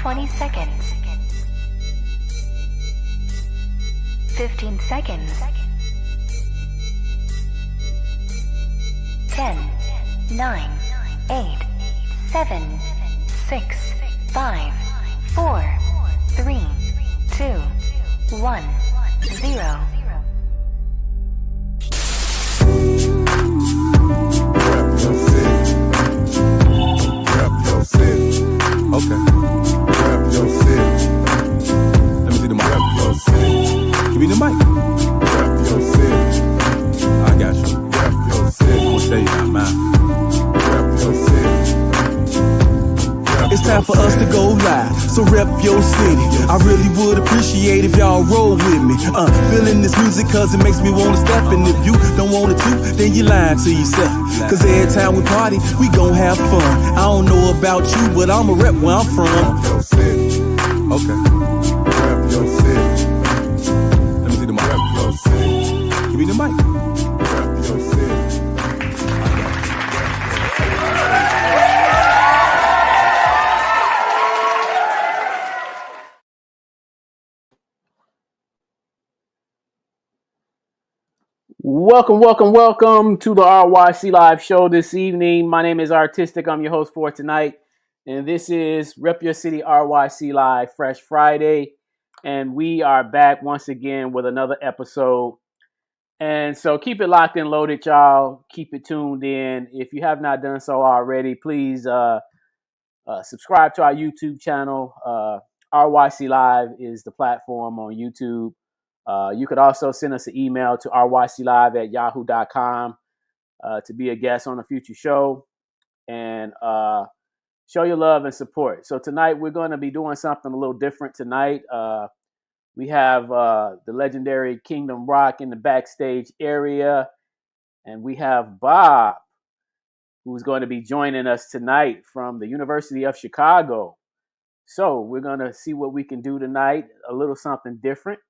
20 seconds. 15 seconds. 10, 9, 8, 7, 6, 5, 4, 3, 2, 1, 0. Okay. Rep your city. Let me see the mic. Rep your city. Give me the mic. Rep your city. I got you. Rep your city. I'm gonna tell you now, man. Rep your city. It's time for us to go live, so rep your city. I really would appreciate if y'all roll with me. Feeling this music cause it makes me wanna step. And if you don't want it to, then you lying to yourself. Cause every time we party, we gon' have fun. I don't know about you, but I'ma rep where I'm from. Rep your city. Okay. Rep your city. Let me see the mic. Rep your city. Give me the mic. Rep your city. Welcome to the RYC Live show this evening. My name is Artistic. I'm your host for tonight. And this is Rep Your City RYC Live Fresh Friday. And we are back once again with another episode. And so keep it locked and loaded, y'all. Keep it tuned in. If you have not done so already, please subscribe to our YouTube channel. RYC Live is the platform on YouTube. You could also send us an email to ryclive@yahoo.com to be a guest on a future show and show your love and support. So tonight we're going to be doing something a little different tonight. We have the legendary Kingdom Rock in the backstage area, and we have Bob, who's going to be joining us tonight from the University of Chicago. So we're going to see what we can do tonight, a little something different.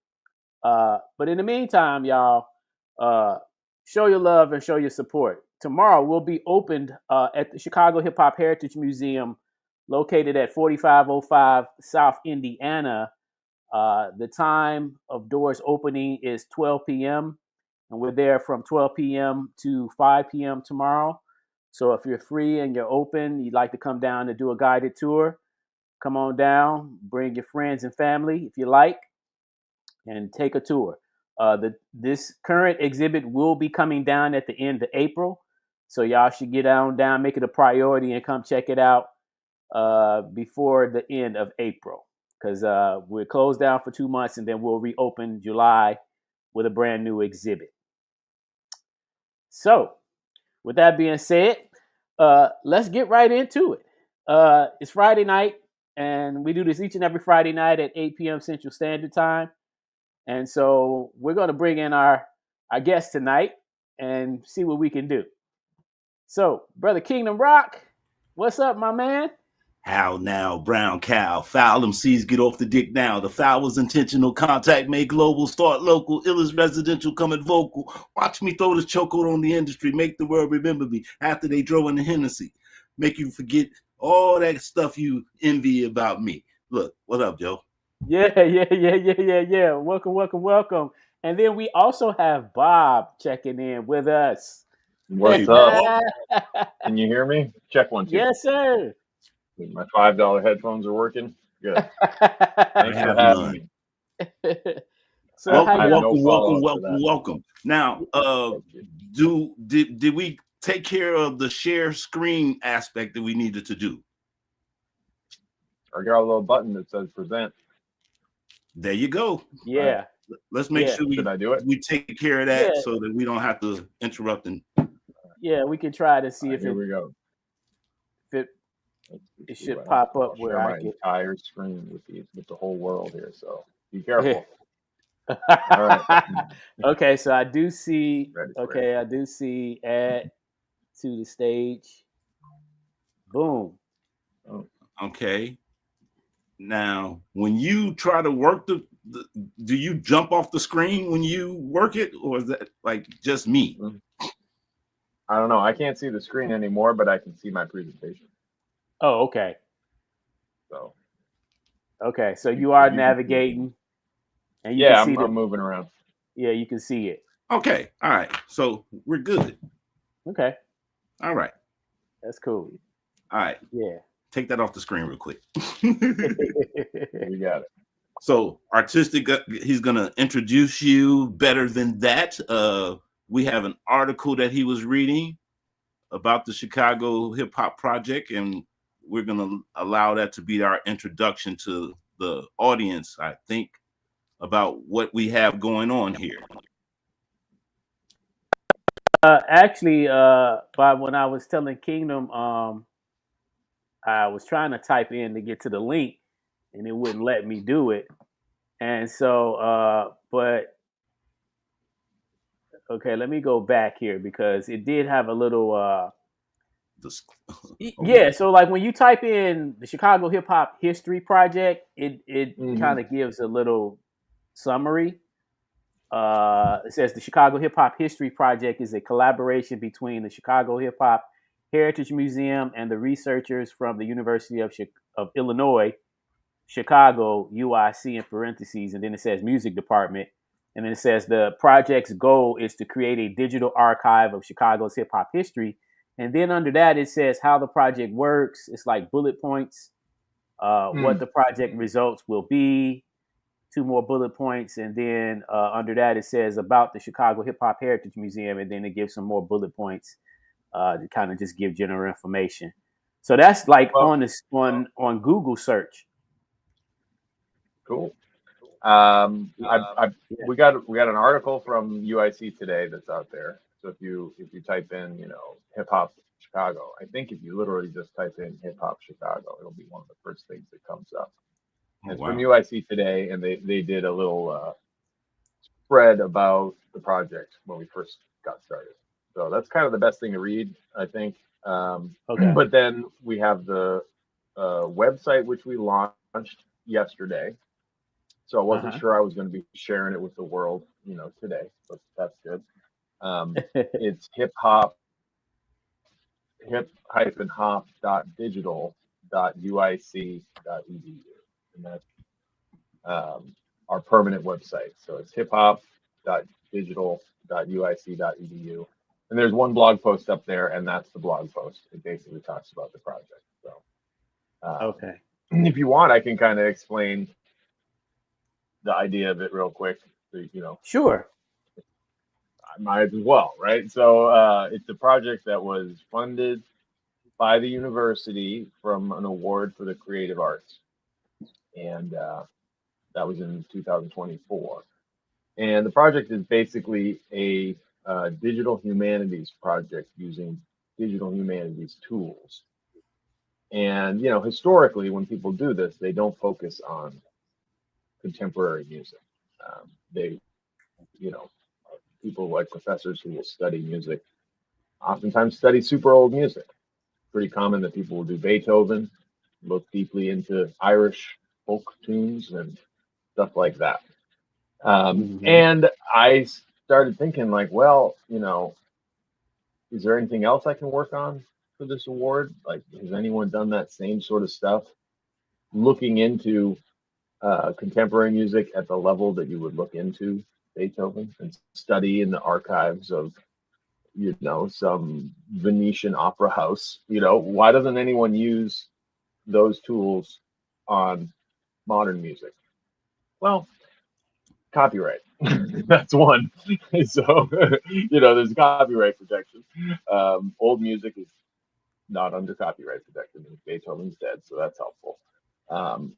But in the meantime, y'all, show your love and show your support. Tomorrow we'll be opened at the Chicago Hip Hop Heritage Museum, located at 4505 South Indiana. The time of doors opening is 12 p.m. and we're there from 12 p.m. to 5 p.m. tomorrow. So if you're free and you're open, you'd like to come down and do a guided tour, come on down, bring your friends and family if you like, and take a tour. This current exhibit will be coming down at the end of April, so y'all should get down, make it a priority, and come check it out before the end of April, because we're closed down for 2 months, and then we'll reopen July with a brand new exhibit. So, with that being said, let's get right into it. It's Friday night, and we do this each and every Friday night at 8 p.m. Central Standard Time. And so we're going to bring in our guest tonight and see what we can do. So, Brother Kingdom Rock, what's up, my man? How now, brown cow? Foul MCs get off the dick now. The foul was intentional. Contact made global. Start local. Illest residential coming vocal. Watch me throw the chokehold on the industry. Make the world remember me after they drove in the Hennessy. Make you forget all that stuff you envy about me. Look, what up, Joe? Yeah. Welcome. And then we also have Bob checking in with us. What's up? Can you hear me? Check 1 2. Yes, sir. My $5 headphones are working. Good. Thanks for having me. So welcome. Now, did we take care of the share screen aspect that we needed to do? I got a little button that says present. There you go. Yeah. Let's make sure we take care of that so that we don't have to interrupt. Yeah, we can try to see if here we go. It should pop up where I get entire screen with the whole world here. So be careful. All right. Okay, so I do see. I do see add to the stage. Boom. Okay. Now, when you try to work do you jump off the screen when you work it, or is that like just me? I don't know. I can't see the screen anymore, but I can see my presentation. Oh, okay. So Okay, so you are navigating, and you Yeah, can see I'm moving around. Yeah, you can see it. Okay, all right. So we're good. Okay, All right, that's cool. all right. Yeah. Take that off the screen real quick. You got it. So Artistic, he's gonna introduce you better than that. We have an article that he was reading about the Chicago Hip Hop Project, and we're gonna allow that to be our introduction to the audience, I think, about what we have going on here. Actually, Bob, when I was telling Kingdom, I was trying to type in to get to the link, and it wouldn't let me do it. And so, but okay, let me go back here because it did have a little. Yeah, so like when you type in the Chicago Hip Hop History Project, it kind of gives a little summary. It says the Chicago Hip Hop History Project is a collaboration between the Chicago Hip Hop Heritage Museum and the researchers from the University of Illinois, Chicago, UIC in parentheses, and then it says music department. And then it says the project's goal is to create a digital archive of Chicago's hip hop history. And then under that, it says how the project works. It's like bullet points, what the project results will be, 2 more bullet points. And then under that, it says about the Chicago Hip Hop Heritage Museum. And then it gives some more bullet points to kind of just give general information. So that's like on Google search. Cool. We got an article from UIC today that's out there. So if you type in, hip hop Chicago, I think if you literally just type in hip hop Chicago, it'll be one of the first things that comes up. It's from UIC today, and they did a little spread about the project when we first got started. So that's kind of the best thing to read, I think. Okay. But then we have the website, which we launched yesterday. So I wasn't sure I was going to be sharing it with the world, today, but that's good. It's hip-hop.digital.uic.edu, and that's our permanent website. So it's hip-hop.digital.uic.edu, and there's one blog post up there, and that's the blog post. It basically talks about the project. So, okay. If you want, I can kind of explain the idea of it real quick. So, sure. I might as well, right? So it's a project that was funded by the university from an award for the creative arts, and that was in 2024. And the project is basically a digital humanities project using digital humanities tools. And historically, when people do this, they don't focus on contemporary music. People like professors who will study music oftentimes study super old music. Pretty common that people will do Beethoven, look deeply into Irish folk tunes and stuff like that. And I started thinking like, well, is there anything else I can work on for this award? Like, has anyone done that same sort of stuff? Looking into contemporary music at the level that you would look into Beethoven and study in the archives of, some Venetian opera house. Why doesn't anyone use those tools on modern music? Well, copyright. That's one. So, there's copyright protection. Old music is not under copyright protection. Beethoven's dead, so that's helpful.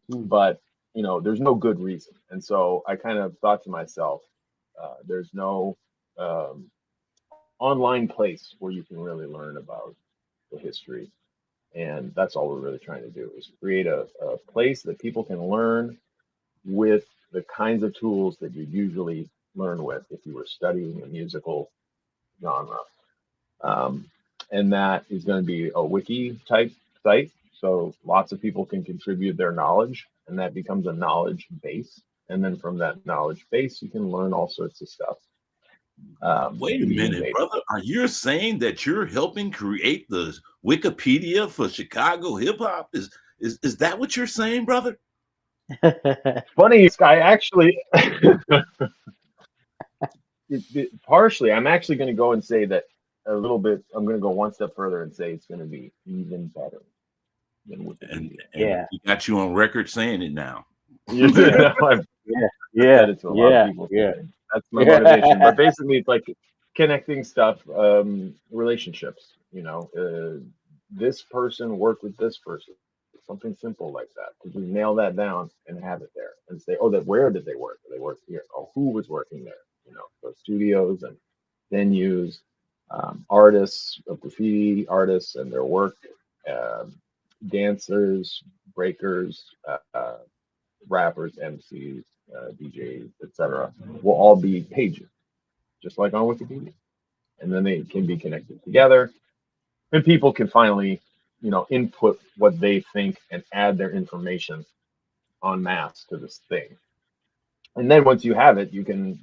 But there's no good reason. And so I kind of thought to myself, there's no online place where you can really learn about the history. And that's all we're really trying to do, is create a place that people can learn with the kinds of tools that you usually learn with if you were studying a musical genre. And that is going to be a wiki type site. So lots of people can contribute their knowledge, and that becomes a knowledge base. And then from that knowledge base, you can learn all sorts of stuff. Wait a minute, brother. Are you saying that you're helping create the Wikipedia for Chicago hip hop? Is that what you're saying, brother? Funny, I actually, partially, I'm actually going to go and say that a little bit. I'm going to go one step further and say it's going to be even better than Wikipedia. And we got you on record saying it now. You know, I've said it to a lot of people. That's my motivation. But basically, it's like connecting stuff, relationships. You know, this person worked with this person. Something simple like that. Could we nail that down and have it there and say, oh, that where did they work? They worked here. Oh, who was working there? You know, so studios and venues, artists, graffiti artists and their work, dancers, breakers, rappers, MCs, DJs, etc. will all be pages, just like on Wikipedia, and then they can be connected together, and people can finally, you know, input what they think and add their information en masse to this thing. And then once you have it, you can,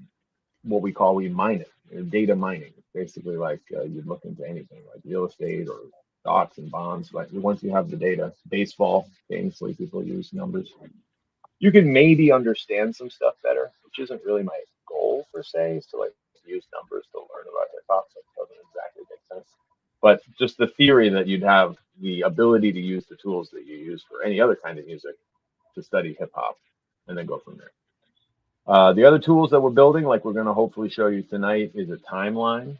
what we mine it, data mining. It's basically like you'd look into anything like real estate or stocks and bonds. Like once you have the data, baseball, famously people use numbers. You can maybe understand some stuff better, which isn't really my goal per se, is to like use numbers to learn about hip hop. So it doesn't exactly make sense. But just the theory that you'd have the ability to use the tools that you use for any other kind of music to study hip hop and then go from there. The other tools that we're building, like we're going to hopefully show you tonight, is a timeline.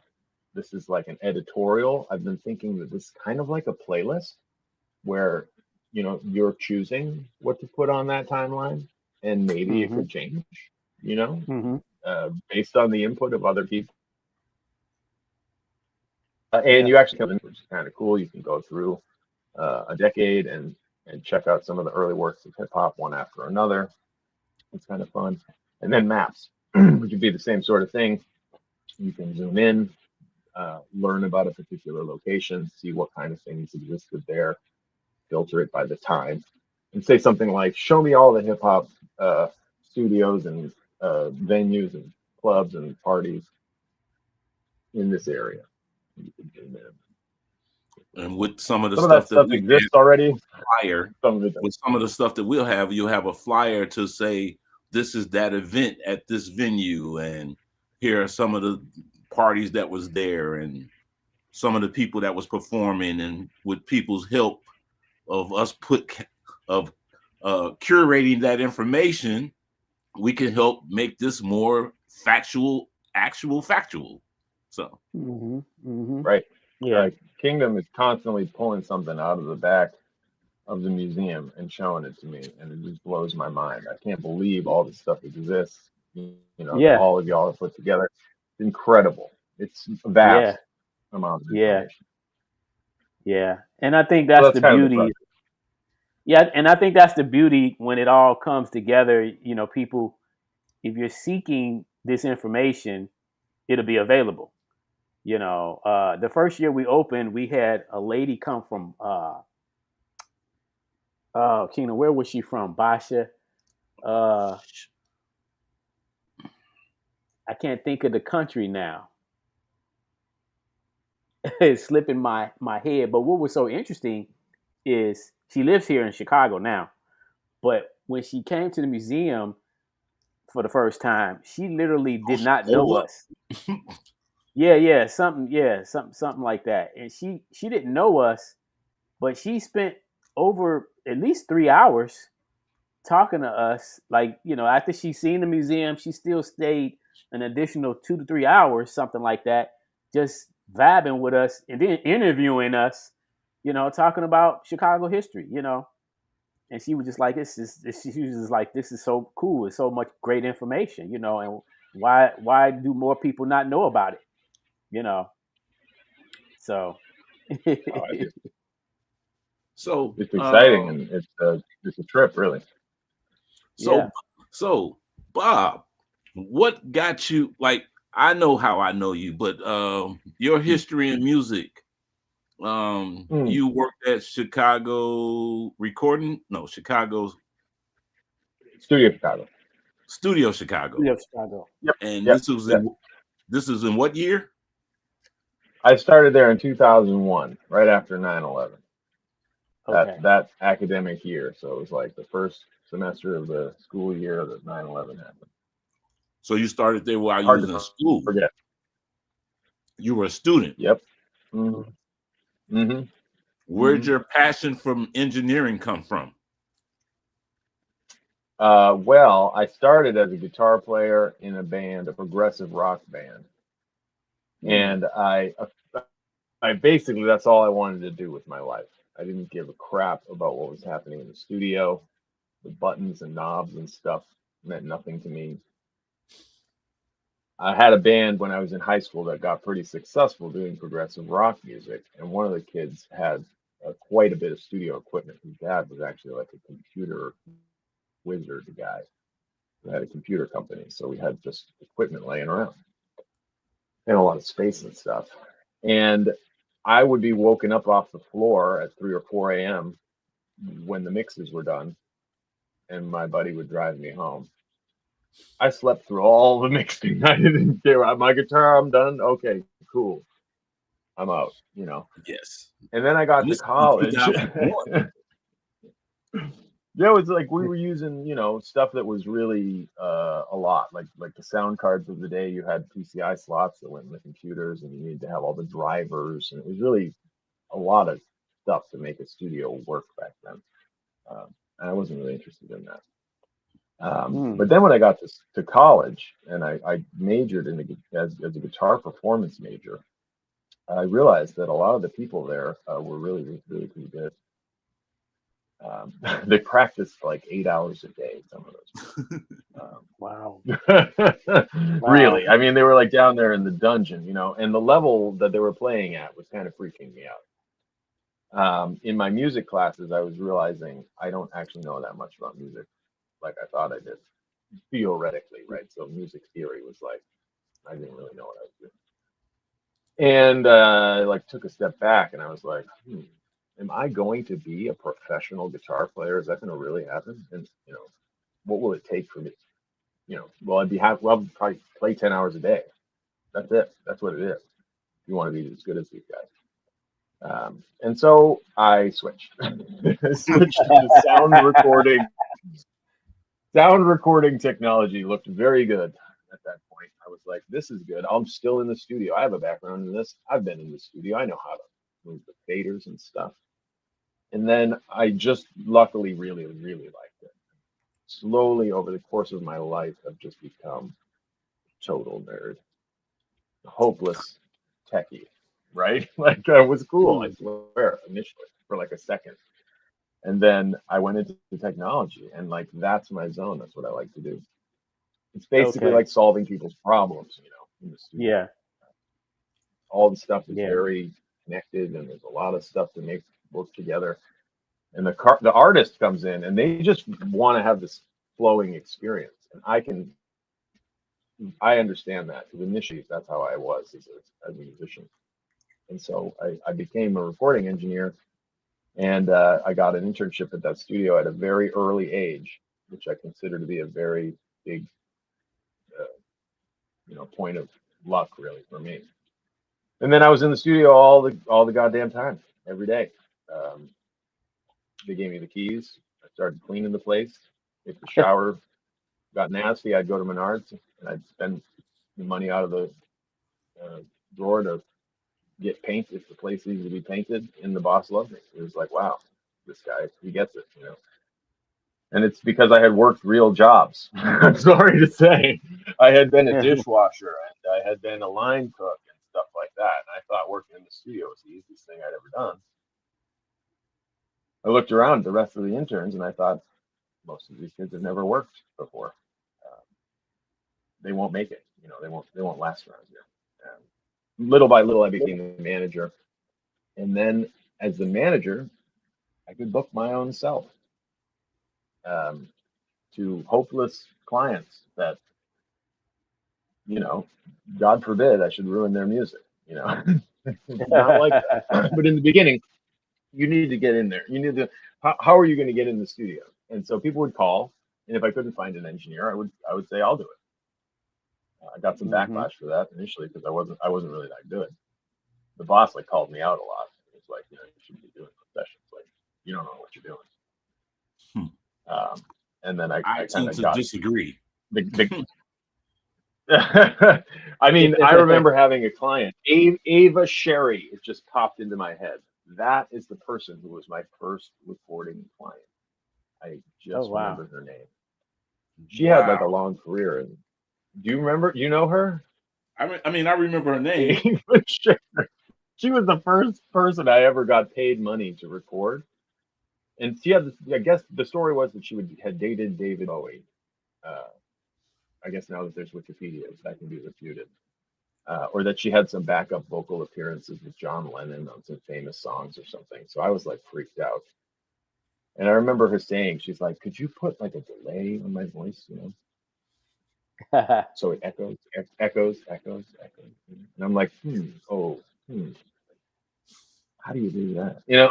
This is like an editorial. I've been thinking that this is kind of like a playlist where, you know, you're choosing what to put on that timeline, and maybe it could change, you know, based on the input of other people. And you actually come in, which is kind of cool. You can go through a decade and check out some of the early works of hip hop one after another. It's kind of fun. And then maps, which would be the same sort of thing. You can zoom in, learn about a particular location, see what kind of things existed there, filter it by the time, and say something like, show me all the hip hop studios and venues and clubs and parties in this area. And with some of the that stuff exists already. Flyer, with some of the stuff that we'll have, you'll have a flyer to say this is that event at this venue, and here are some of the parties that was there, and some of the people that was performing, and with people's help of us curating that information, we can help make this more factual. So right, yeah. Kingdom is constantly pulling something out of the back of the museum and showing it to me, and it just blows my mind. I can't believe all this stuff exists. You know, all of y'all have put together. It's incredible. It's a vast amount of information. Yeah, and I think that's the beauty. Yeah, and I think that's the beauty when it all comes together. You know, people, if you're seeking this information, it'll be available. You know, the first year we opened, we had a lady come from Kingdom. Where was she from? Basha. I can't think of the country now. It's slipping my head. But what was so interesting is she lives here in Chicago now. But when she came to the museum for the first time, she literally did not know us. Something like that. And she didn't know us, but she spent over at least 3 hours talking to us. Like, you know, after she seen the museum, she still stayed an additional 2 to 3 hours, something like that, just vibing with us and then interviewing us, you know, talking about Chicago history, you know. And she was just like, she was just like, this is so cool. It's so much great information, you know, and why do more people not know about it? You know, so so it's exciting, and it's a trip, really. So Bob, what got you? Like, I know how I know you, but your history in music. You worked at Chicago Recording? No, Chicago's Studio Chicago. Studio Chicago. Yep. And this is in what year? I started there in 2001, right after 9/11. That academic year. So it was like the first semester of the school year that 9/11 happened. So you started there while you Hard was to in school. forget. You were a student. Yep. Mm-hmm. Where'd your passion from engineering come from? Well, I started as a guitar player in a band, a progressive rock band, and I basically, that's all I wanted to do with my life. I didn't give a crap about what was happening in the studio. The buttons and knobs and stuff meant nothing to me. I had a band when I was in high school that got pretty successful doing progressive rock music, and one of the kids had quite a bit of studio equipment. His dad was actually like a computer wizard guy who had a computer company, so we had just equipment laying around and a lot of space and stuff. And I would be woken up off the floor at 3 or 4 a.m. when the mixes were done, and my buddy would drive me home. I slept through all the mixing. I didn't care. My guitar, I'm done. Okay, cool. I'm out, you know. Yes. And then I got to This is college. 2001. Yeah, it was like we were using, you know, stuff that was really a lot, like the sound cards of the day. You had PCI slots that went in the computers, and you needed to have all the drivers, and it was really a lot of stuff to make a studio work back then. And I wasn't really interested in that. But then when I got to college and I majored as a guitar performance major, I realized that a lot of the people there were really, really pretty good. They practiced like 8 hours a day, some of those. Wow. Really, I mean, they were like down there in the dungeon, you know, and the level that they were playing at was kind of freaking me out. In my music classes, I was realizing I don't actually know that much about music like I thought I did, theoretically, right? So music theory was like, I didn't really know what I was doing. And I like took a step back and I was like, am I going to be a professional guitar player? Is that going to really happen? And, you know, what will it take for me? You know, well, I'll probably play 10 hours a day. That's it. That's what it is. You want to be as good as these guys. And so I switched. I switched to sound recording. Sound recording technology looked very good at that point. I was like, this is good. I'm still in the studio. I have a background in this. I've been in the studio. I know how to move the faders and stuff. And then I just luckily really, really liked it. Slowly over the course of my life, I've just become a total nerd. Hopeless techie, right? Like it was cool, I swear, initially for like a second. And then I went into the technology, and like that's my zone. That's what I like to do. It's basically like solving people's problems, you know, in the studio. Yeah. All the stuff is very connected, and there's a lot of stuff to make work together. And the artist comes in, and they just want to have this flowing experience, and I understand that because initially that's how I was as a musician. And so I became a recording engineer. And I got an internship at that studio at a very early age, which I consider to be a very big, you know, point of luck, really, for me. And then I was in the studio all the goddamn time, every day. They gave me the keys. I started cleaning the place. If the shower got nasty, I'd go to Menards and I'd spend the money out of the drawer to get paint if the place needed to be painted, and the boss loved me. It was like, wow, this guy, he gets it, you know. And it's because I had worked real jobs. I'm sorry to say. I had been a dishwasher and I had been a line cook and stuff like that. And I thought working in the studio was the easiest thing I'd ever done. I looked around at the rest of the interns and I thought, most of these kids have never worked before. They won't make it, you know, they won't last around here. Little by little, I became the manager. And then as the manager, I could book my own self to hopeless clients that, you know, God forbid I should ruin their music, you know. It's not like that. But in the beginning, you need to get in there. You need to, how are you going to get in the studio? And so people would call, and if I couldn't find an engineer, I would say, I'll do it. I got some backlash for that initially because I wasn't really that good. The boss like called me out a lot. It's like, you know, you shouldn't be doing sessions. Like, you don't know what you're doing. And then I kind tend of to got disagree. I mean, I remember having a client, Ava Sherry. It just popped into my head. That is the person who was my first recording client. I just remember her name. She had like a long career. And do you remember? You know her? I mean, I remember her name. Ava Sherry. She was the first person I ever got paid money to record. And she had, I guess the story was that she had dated David Bowie. I guess now that there's Wikipedia, that can be refuted. Or that she had some backup vocal appearances with John Lennon on some famous songs or something. So I was like freaked out. And I remember her saying, she's like, could you put like a delay on my voice, you know? So it echoes. And I'm like, how do you do that? You know,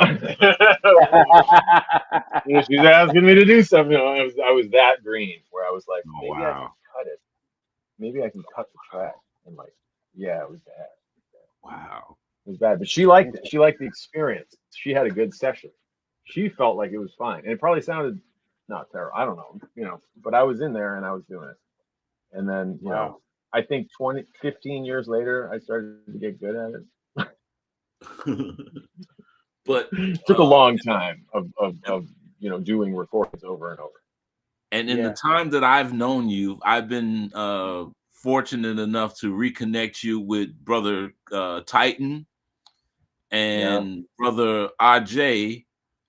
she's asking me to do something. You know, I was that green where I was like, maybe I can cut it. Maybe I can cut the track. And like, yeah, it was bad. Wow. It was bad. But she liked it. She liked the experience. She had a good session. She felt like it was fine. And it probably sounded not terrible. I don't know, you know, but I was in there and I was doing it. And then, you know, I think 15 years later, I started to get good at it. But it took a long time of you know, doing recordings over and over. And in the time that I've known you, I've been fortunate enough to reconnect you with brother Titan and brother Aj,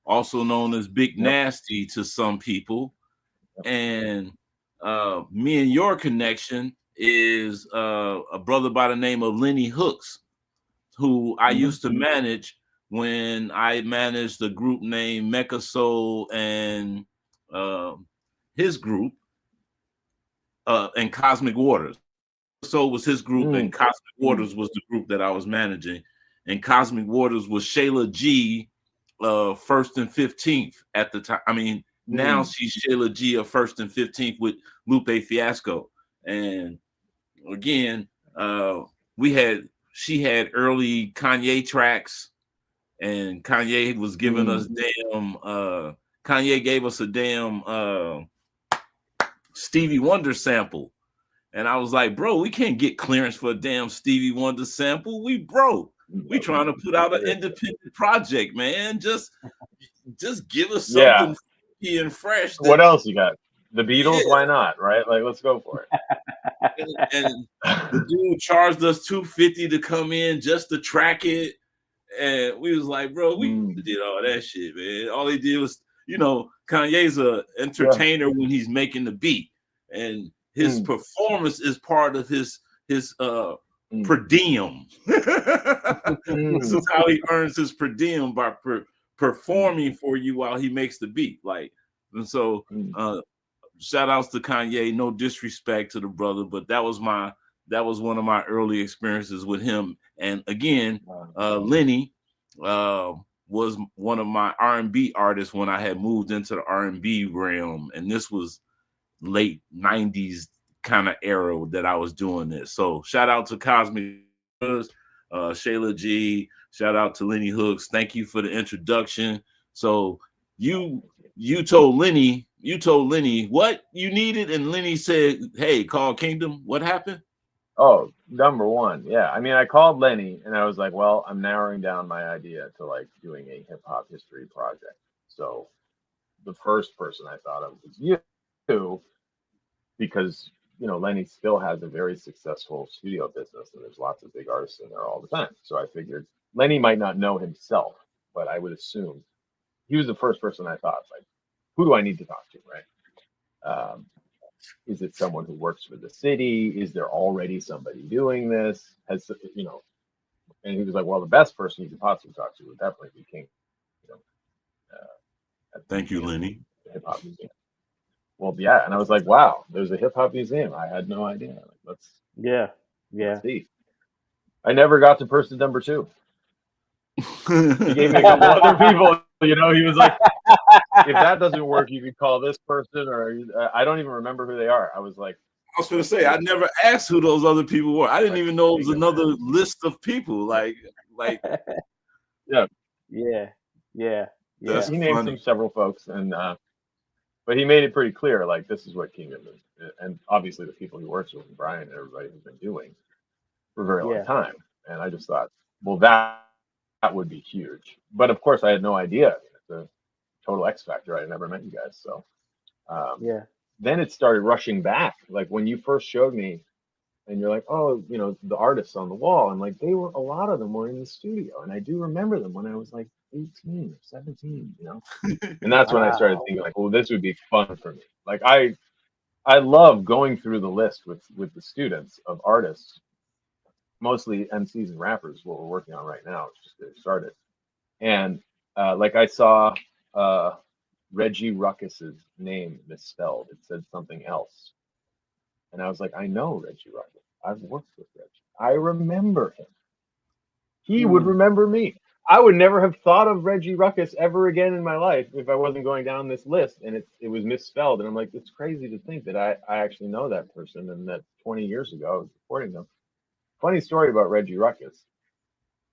also known as Big Nasty to some people. And me and your connection is a brother by the name of Lenny Hooks, who I used to manage when I managed a group named Mecca Soul and his group and Cosmic Waters. Soul was his group and Cosmic Waters was the group that I was managing. And Cosmic Waters was Shayla G, 1st and 15th at the time. I mean, now she's Shayla G of 1st and 15th with Lupe Fiasco. And again, she had early Kanye tracks, and Kanye was giving us Kanye gave us a damn Stevie Wonder sample. And I was like, bro, we can't get clearance for a damn Stevie Wonder sample. We broke. We trying to put out an independent project, man. Just give us something funky and fresh. What else you got? The Beatles? Why not? Right? Like, let's go for it. and the dude charged us $250 to come in just to track it. And we was like, bro, we did all that shit, man. All he did was, you know, Kanye's a entertainer when he's making the beat. And his performance is part of his per diem. This is how he earns his per diem, by performing for you while he makes the beat. Like, and so shout outs to Kanye. No disrespect to the brother, but that was one of my early experiences with him. And again, Lenny was one of my R&B artists when I had moved into the R&B realm, and this was late 90s kind of era that I was doing this. So shout out to Cosmic, Shayla G, shout out to Lenny Hooks. Thank you for the introduction. So you told Lenny what you needed, and Lenny said, hey, call Kingdom. What happened? Oh, number one. Yeah. I mean, I called Lenny and I was like, well, I'm narrowing down my idea to like doing a hip hop history project. So the first person I thought of was you, because, you know, Lenny still has a very successful studio business and there's lots of big artists in there all the time. So I figured Lenny might not know himself, but I would assume he was the first person I thought, like, who do I need to talk to, right? Is it someone who works for the city? Is there already somebody doing this? Has, you know, and he was like, well, the best person you could possibly talk to would definitely be King. You know, thank you, Lenny. Hip Hop Museum. Well, yeah, and I was like, wow, there's a hip hop museum. I had no idea. Like, let's see. I never got to person number 2. He gave me a couple other people. You know, he was like, if that doesn't work, you could call this person, or I don't even remember who they are. I was like, I was going to say, I never asked who those other people were. I didn't even know it was another list of people. Like, yeah. That's He named several folks, and But he made it pretty clear, like, this is what Kingdom is. And obviously the people he works with, Brian and everybody, has been doing for a very long time. And I just thought, well, that would be huge. But of course, I had no idea. It's a total X factor. I had never met you guys. So then it started rushing back. Like when you first showed me, and you're like, oh, you know, the artists on the wall. And like, a lot of them were in the studio. And I do remember them when I was like 18 or 17, you know? And that's when I started thinking like, well, this would be fun for me. Like I love going through the list with the students of artists, mostly MCs and rappers, what we're working on right now. It's just getting started. And like I saw Reggie Ruckus's name misspelled. It said something else. And I was like, I know Reggie Ruckus. I've worked with Reggie. I remember him. He would remember me. I would never have thought of Reggie Ruckus ever again in my life if I wasn't going down this list and it was misspelled. And I'm like, it's crazy to think that I actually know that person and that 20 years ago I was supporting them. Funny story about Reggie Ruckus.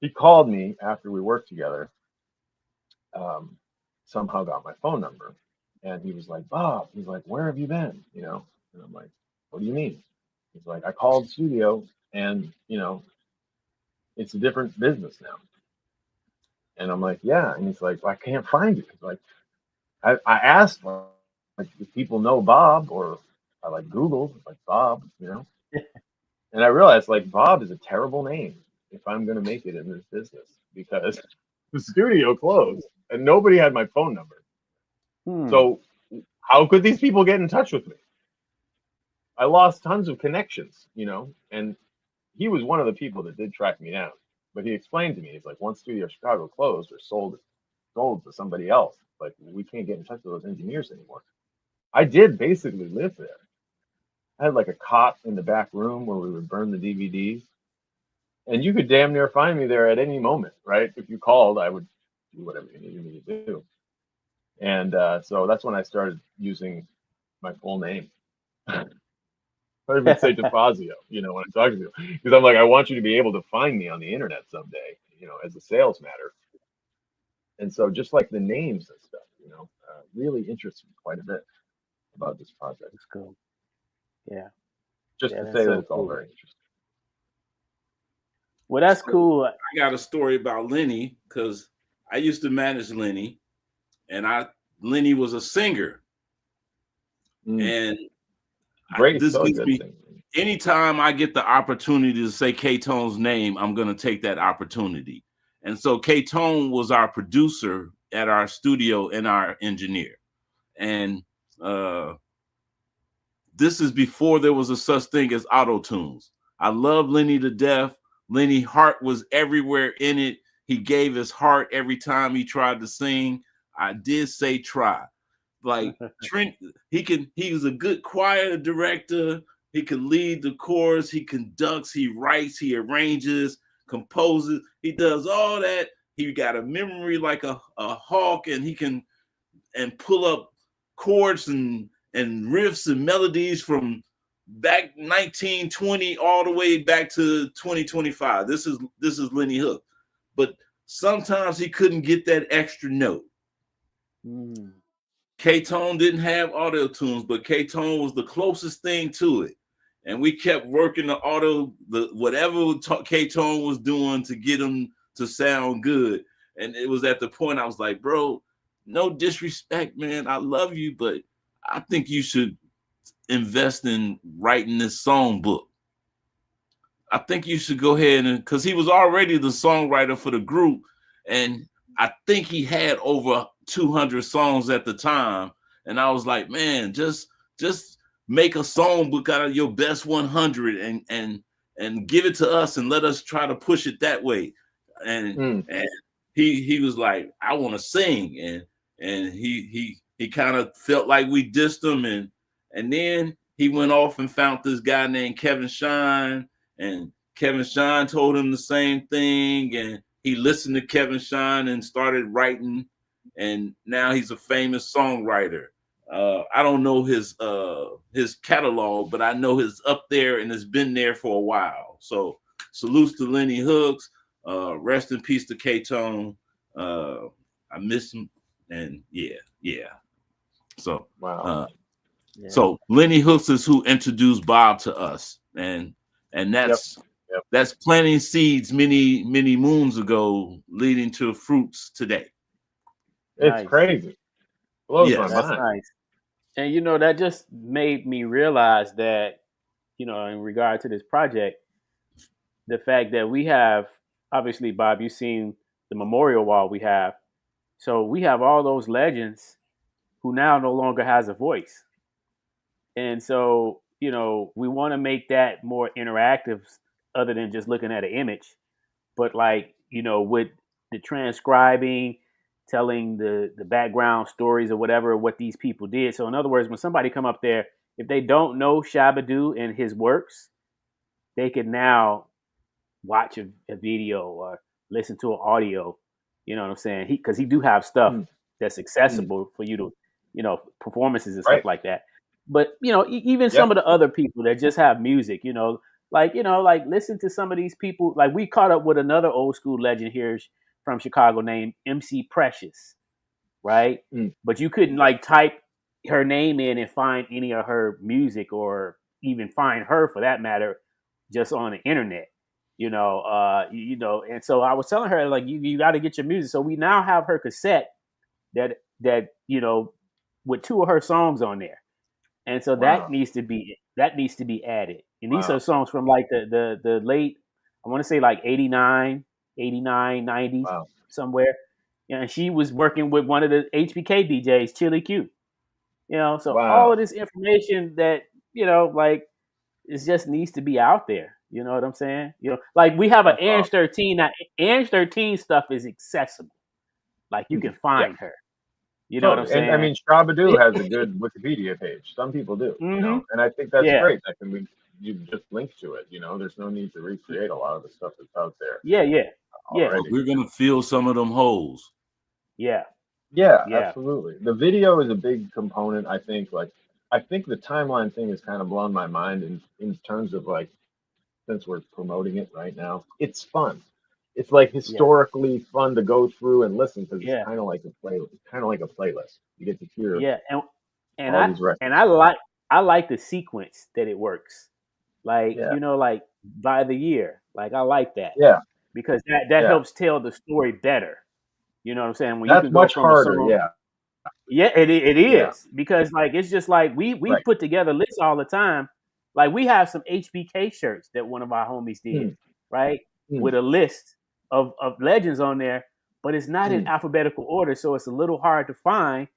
He called me after we worked together. Somehow got my phone number. And he was like, Bob, he's like, where have you been? You know? And I'm like, what do you mean? He's like, I called the studio and, you know, it's a different business now. And I'm like, yeah. And he's like, well, I can't find you. He's like, I asked, like, if people know Bob, or I like Googled, like Bob, you know? And I realized, like, Bob is a terrible name if I'm going to make it in this business, because the studio closed and nobody had my phone number. So how could these people get in touch with me? I lost tons of connections, you know, and he was one of the people that did track me down. But he explained to me, he's like, once Studio Chicago closed or sold to somebody else, like, we can't get in touch with those engineers anymore. I did basically live there. I had like a cot in the back room where we would burn the DVDs. And you could damn near find me there at any moment, right? If you called, I would do whatever you needed me to do. And so that's when I started using my full name. I would say DeFazio, you know, when I'm talking to you, because I'm like, I want you to be able to find me on the internet someday, you know, as a sales matter. And so just like the names and stuff, you know, really interests me quite a bit about this project. It's cool. Yeah. Just to say that it's all very interesting. Well, that's cool. I got a story about Lenny, because I used to manage Lenny, and Lenny was a singer. And this gives me, anytime I get the opportunity to say K-Tone's name, I'm going to take that opportunity. And so K-Tone was our producer at our studio and our engineer. And this is before there was a such thing as auto-tunes. I love Lenny to death. Lenny heart was everywhere in it. He gave his heart every time he tried to sing. I did say try. Like Trent, he was a good choir director. He could lead the chorus. He conducts, he writes, he arranges, composes. He does all that. He got a memory like a hawk, and he can pull up chords and riffs and melodies from back 1920 all the way back to 2025. This is Lenny Hook. But sometimes he couldn't get that extra note. K-Tone didn't have auto tunes, but K-Tone was the closest thing to it. And we kept working whatever K-Tone was doing to get him to sound good. And it was at the point I was like, bro, no disrespect, man. I love you, but I think you should invest in writing this song book. I think you should go ahead because he was already the songwriter for the group. And I think he had over 200 songs at the time. And I was like, man, just make a song book out of your best 100 and give it to us and let us try to push it that way. And he was like, I want to sing. And he kind of felt like we dissed him. And then he went off and found this guy named Kevin Shine, and Kevin Shine told him the same thing. And he listened to Kevin Shine and started writing. And now he's a famous songwriter. I don't know his catalog, but I know he's up there and has been there for a while. So salutes to Lenny Hooks. Rest in peace to K-Tone. I miss him. And yeah. So, Wow. Yeah. so Lenny Hooks is who introduced Bob to us, and that's Yep. that's planting seeds many moons ago, leading to fruits today. It's Nice. crazy. Blows Yes. my That's mind. nice. And you know, that just made me realize that, you know, in regard to this project, the fact that we have, obviously, Bob, you've seen the memorial wall we have. So we have all those legends who now no longer has a voice. And so, you know, we want to make that more interactive other than just looking at an image. But like, you know, with the transcribing, telling the background stories or whatever, what these people did. So in other words, when somebody come up there, if they don't know Shabba-Doo and his works, they can now watch a video or listen to an audio. You know what I'm saying? Because he do have stuff that's accessible for you to, you know, performances and stuff Right. like that. But, you know, even some of the other people that just have music, you know, like listen to some of these people. Like we caught up with another old school legend here from Chicago named MC Precious, right? But you couldn't like type her name in and find any of her music or even find her for that matter just on the internet, you know. And so I was telling her like you got to get your music. So we now have her cassette that you know with 2 of her songs on there. And so that needs to be added. And these are songs from like the late, I want to say like 89, 90s, somewhere. And she was working with one of the HBK DJs, Chili Q. You know, so all of this information that, you know, like it just needs to be out there. You know what I'm saying? You know, like we have an Ange 13. Now, Ange 13 stuff is accessible. Like you can find her. You know what I'm saying? And I mean, Shabba-Doo has a good Wikipedia page. Some people do, you know, and I think that's great. That can be, you just link to it. You know, there's no need to recreate a lot of the stuff that's out there. But we're gonna fill some of them holes. Yeah, absolutely. The video is a big component. I think the timeline thing has kind of blown my mind in terms of like, since we're promoting it right now, it's fun. It's like historically fun to go through and listen because it's kind of like a playlist. You get to hear I like the sequence that it works. Like you know, like by the year. Like I like that. Yeah. Because that helps tell the story better. You know what I'm saying? When that's you can go much from harder. song, Yeah, it is because like it's just like we put together lists all the time. Like we have some HBK shirts that one of our homies did, right? With a list of legends on there, but it's not in alphabetical order, so it's a little hard to find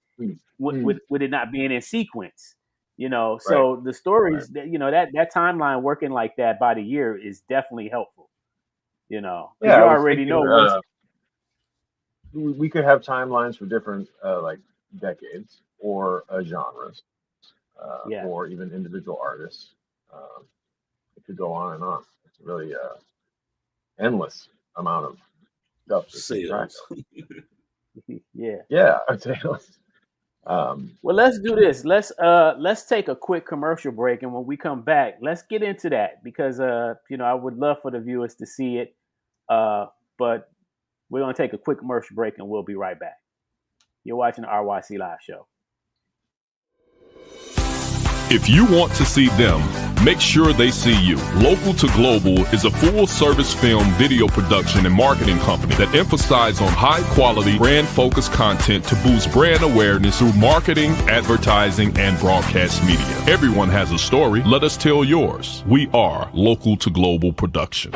with it not being in sequence. You know, so the stories that, you know, that timeline working like that by the year is definitely helpful. You know, you already know. We could have timelines for different like decades or genres, or even individual artists. It could go on and on. It's really endless amount of stuff. Sales. Yeah. Well, let's do this. Let's take a quick commercial break, and when we come back, let's get into that because you know, I would love for the viewers to see it. But we're gonna take a quick commercial break, and we'll be right back. You're watching the RYC Live Show. If you want to see them, make sure they see you. Local to Global is a full-service film, video production, and marketing company that emphasizes on high-quality, brand-focused content to boost brand awareness through marketing, advertising, and broadcast media. Everyone has a story. Let us tell yours. We are Local to Global Production.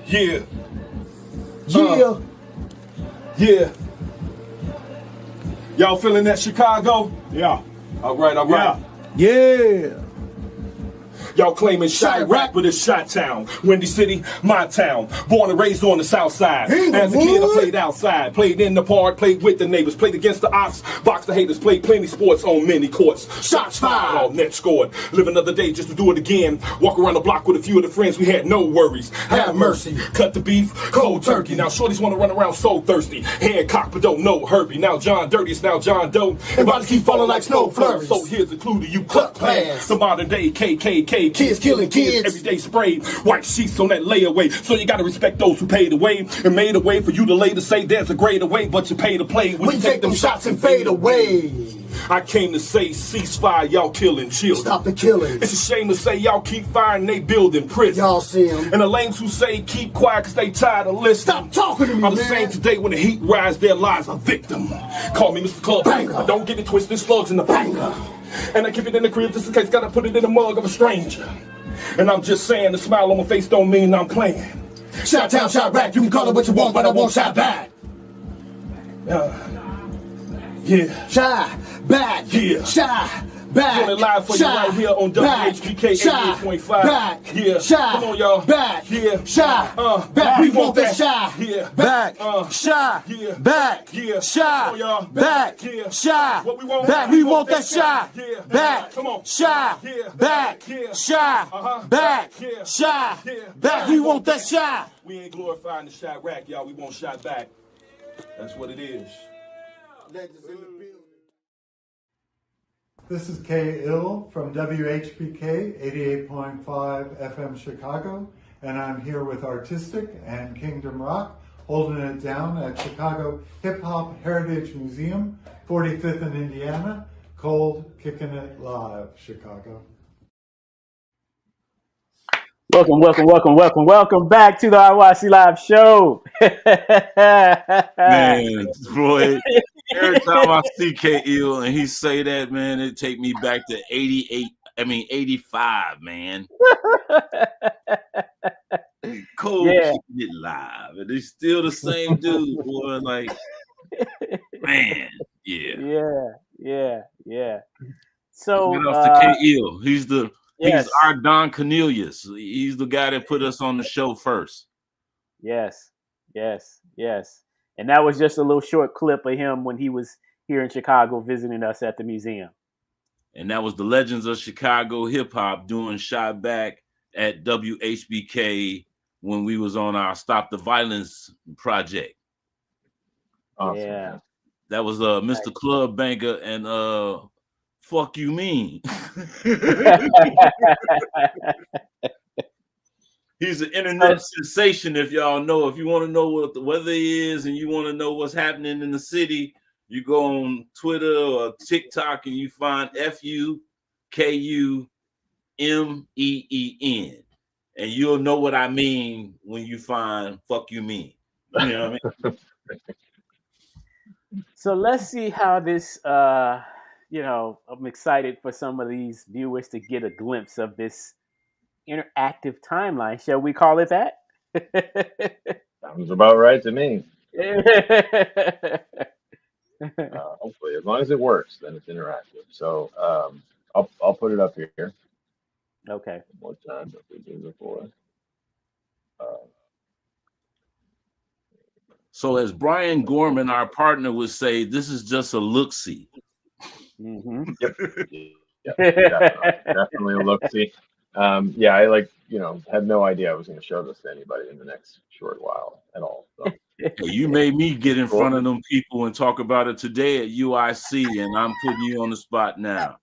Yeah. Y'all feeling that Chicago? Yeah. All right. Yeah. Y'all claiming Chirac, but it's Chi-Town. Windy City, my town. Born and raised on the south side. As a kid, I played outside. Played in the park, played with the neighbors. Played against the ops, boxed the haters. Played plenty sports on many courts. Shots fired, all net scored. Live another day just to do it again. Walk around the block with a few of the friends. We had no worries. Have mercy. Cut the beef, cold turkey. Now shorties want to run around so thirsty. Hancock, but don't know Herbie. Now John Dirty, it's now John Doe. And bodies keep falling like snow flurries. So here's a clue to you cluck plans. The modern day KKK. day. Kids killing kids. Every day sprayed. White sheets on that layaway. So you gotta respect those who paid the way and made a way for you to later say there's a greater way, but you pay to play. When you take them shots and fade away. I came to say ceasefire, y'all killing children. Stop the killing. It's a shame to say y'all keep firing, they building prison. Y'all see them. And the lames who say keep quiet cause they tired of listening. Stop talking to me, I'm the man. same today when the heat rise, their lives are victim. Call me Mr. Club Banger. But don't get it twisted, slugs in the banger. And I keep it in the crib just in case, gotta put it in the mug of a stranger. And I'm just saying, the smile on my face don't mean I'm playing. Shot town, shot back. You can call it what you want, but I won't shot back. Yeah. Shy back. Yeah. Shy back. Doing it live for you right here on WHPK 88.5. Back. Yeah. Shy. Come on, y'all. Back. Yeah. Shy. Back. We want that shy. Yeah. Back. Shy. Yeah. Back. Yeah. Shy. Come on, y'all. Back. Yeah. Shy. What we want. Back. We want that shy. Yeah. Back. Come on. Shy. Yeah. Back. Yeah. Shy. Back. Yeah. Shy. Yeah. Back. We want that shy. We ain't glorifying the shot rack, y'all. We want shot back. That's what it is. This is Kay Ill from WHPK 88.5 FM Chicago, and I'm here with Artistic and Kingdom Rock, holding it down at Chicago Hip Hop Heritage Museum, 45th in Indiana. Cold Kicking It Live, Chicago. Welcome back to the RYC Live show. Man, Floyd, every time I see K.Ill and he say that, man, it take me back to 85, man. Cold Kicking It Live. And he's still the same dude, boy. Like, man, yeah. So, get off to K.Ill. Yes. He's our Don Cornelius. He's the guy that put us on the show first. Yes. And that was just a little short clip of him when he was here in Chicago visiting us at the museum. And that was the Legends of Chicago Hip Hop doing shot back at WHBK when we was on our Stop the Violence project. Awesome. Yeah. That was Mr. Club Banker and Fuck You Mean. He's an internet sensation, if y'all know. If you want to know what the weather is and you want to know what's happening in the city, you go on Twitter or TikTok and you find FUKUMEEN, and you'll know what I mean when you find Fuck You Mean. You know what I mean? So let's see how this, I'm excited for some of these viewers to get a glimpse of this interactive timeline. Shall we call it that? Sounds about right to me. Hopefully, as long as it works, then it's interactive. So I'll put it up here. Okay. One more time, like we did before. So as Brian Gorman, our partner, would say, this is just a look-see. Mm-hmm. Yep. Definitely a look-see. I had no idea I was going to show this to anybody in the next short while at all. So. Hey, you made me get in front of them people and talk about it today at UIC, and I'm putting you on the spot now.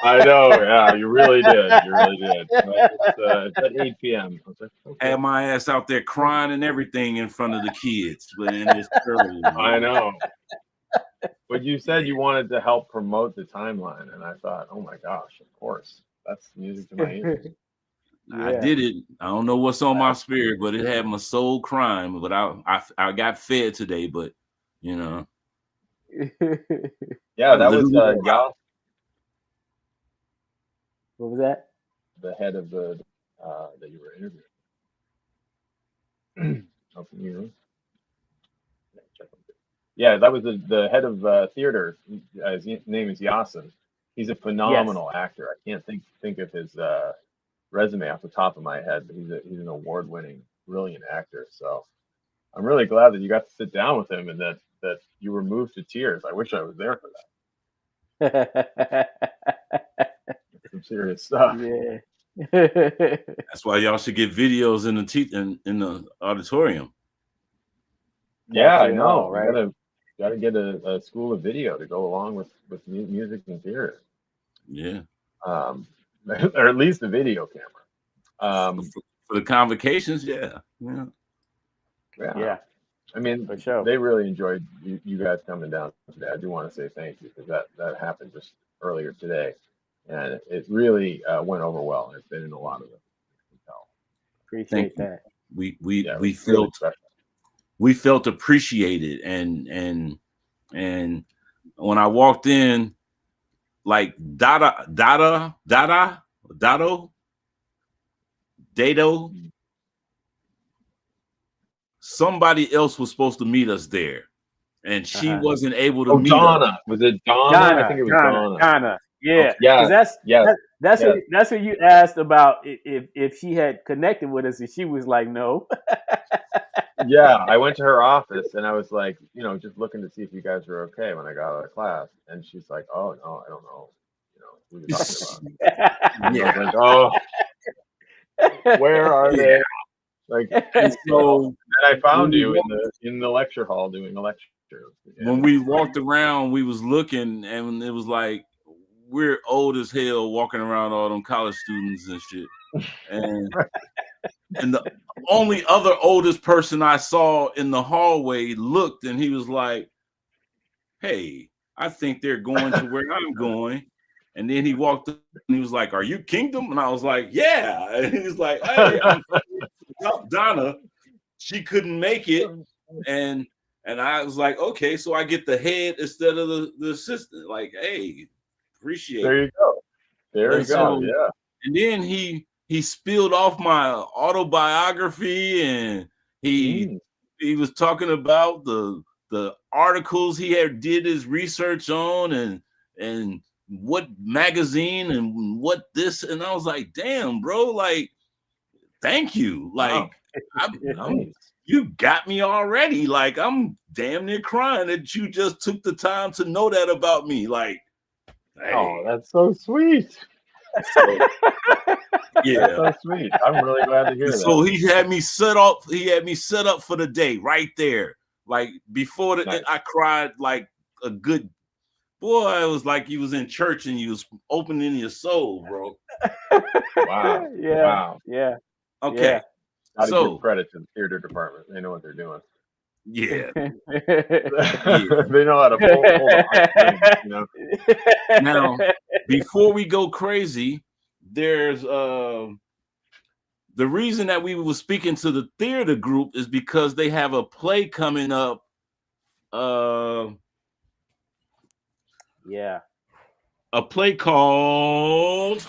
I know, yeah, you really did. It's at 8 p.m. I was like, okay. Had my ass out there crying and everything in front of the kids, but it's early. I know. But you said you wanted to help promote the timeline, and I thought, oh my gosh, of course, that's music to my ears. I did it. I don't know what's on my spirit, but it had my soul crying. But I got fed today, but you know. Yeah, that was Yas. What was that? The head of the that you were interviewing. Yeah, that was the head of theater. His name is Yasin. He's a phenomenal actor. I can't think of his resume off the top of my head, but he's an award-winning, brilliant actor. So I'm really glad that you got to sit down with him and that you were moved to tears. I wish I was there for that. Some serious stuff. Yeah. That's why y'all should get videos in the auditorium. Yeah, I know. Right? Got to get a school of video to go along with music and theater. Yeah. or at least a video camera. For the convocations, yeah. Yeah. I mean, For sure. they really enjoyed you guys coming down today. I do want to say thank you because that happened just earlier today, and it really went over well. It's been in a lot of them. Appreciate that. We really felt special. we felt appreciated, and when I walked in, like Dado, somebody else was supposed to meet us there, and she wasn't able to meet Donna. us. Was it Donna? I think it was Donna. Yeah, yeah, that's what you asked about if she had connected with us, and she was like, no. Yeah, I went to her office and I was like, just looking to see if you guys were okay when I got out of class, and she's like, oh no, I don't know, who you're talking about. Yeah. I was like, oh, where are they? Like, And so and I found you in the lecture hall doing a lecture. when we walked around, we was looking, and it was like we're old as hell walking around all them college students and shit. And the only other oldest person I saw in the hallway looked, and he was like, hey, I think they're going to where I'm going. And then he walked up and he was like, are you Kingdom? And I was like, yeah. And he was like, hey, I'm Donna. She couldn't make it. And I was like, okay, so I get the head instead of the assistant. Like, hey, appreciate there it. you go. There you go. Yeah. And then he spilled off my autobiography, and he was talking about the articles he had did his research on, and what magazine and what this, and I was like, damn, bro, like, thank you. Like, you got me already. Like, I'm damn near crying that you just took the time to know that about me. Like, hey. Oh, that's so sweet. Yeah, that's so sweet. I'm really glad to hear that. So he had me set up. He had me set up for the day right there. Like before I cried like a good boy. It was like you was in church and you was opening your soul, bro. Wow. Yeah. Wow. Yeah. Okay. Yeah. Gotta give credit to the theater department. They know what they're doing. Yeah. They know how to pull the Now, before we go crazy, there's the reason that we were speaking to the theater group is because they have a play coming up. Yeah. A play called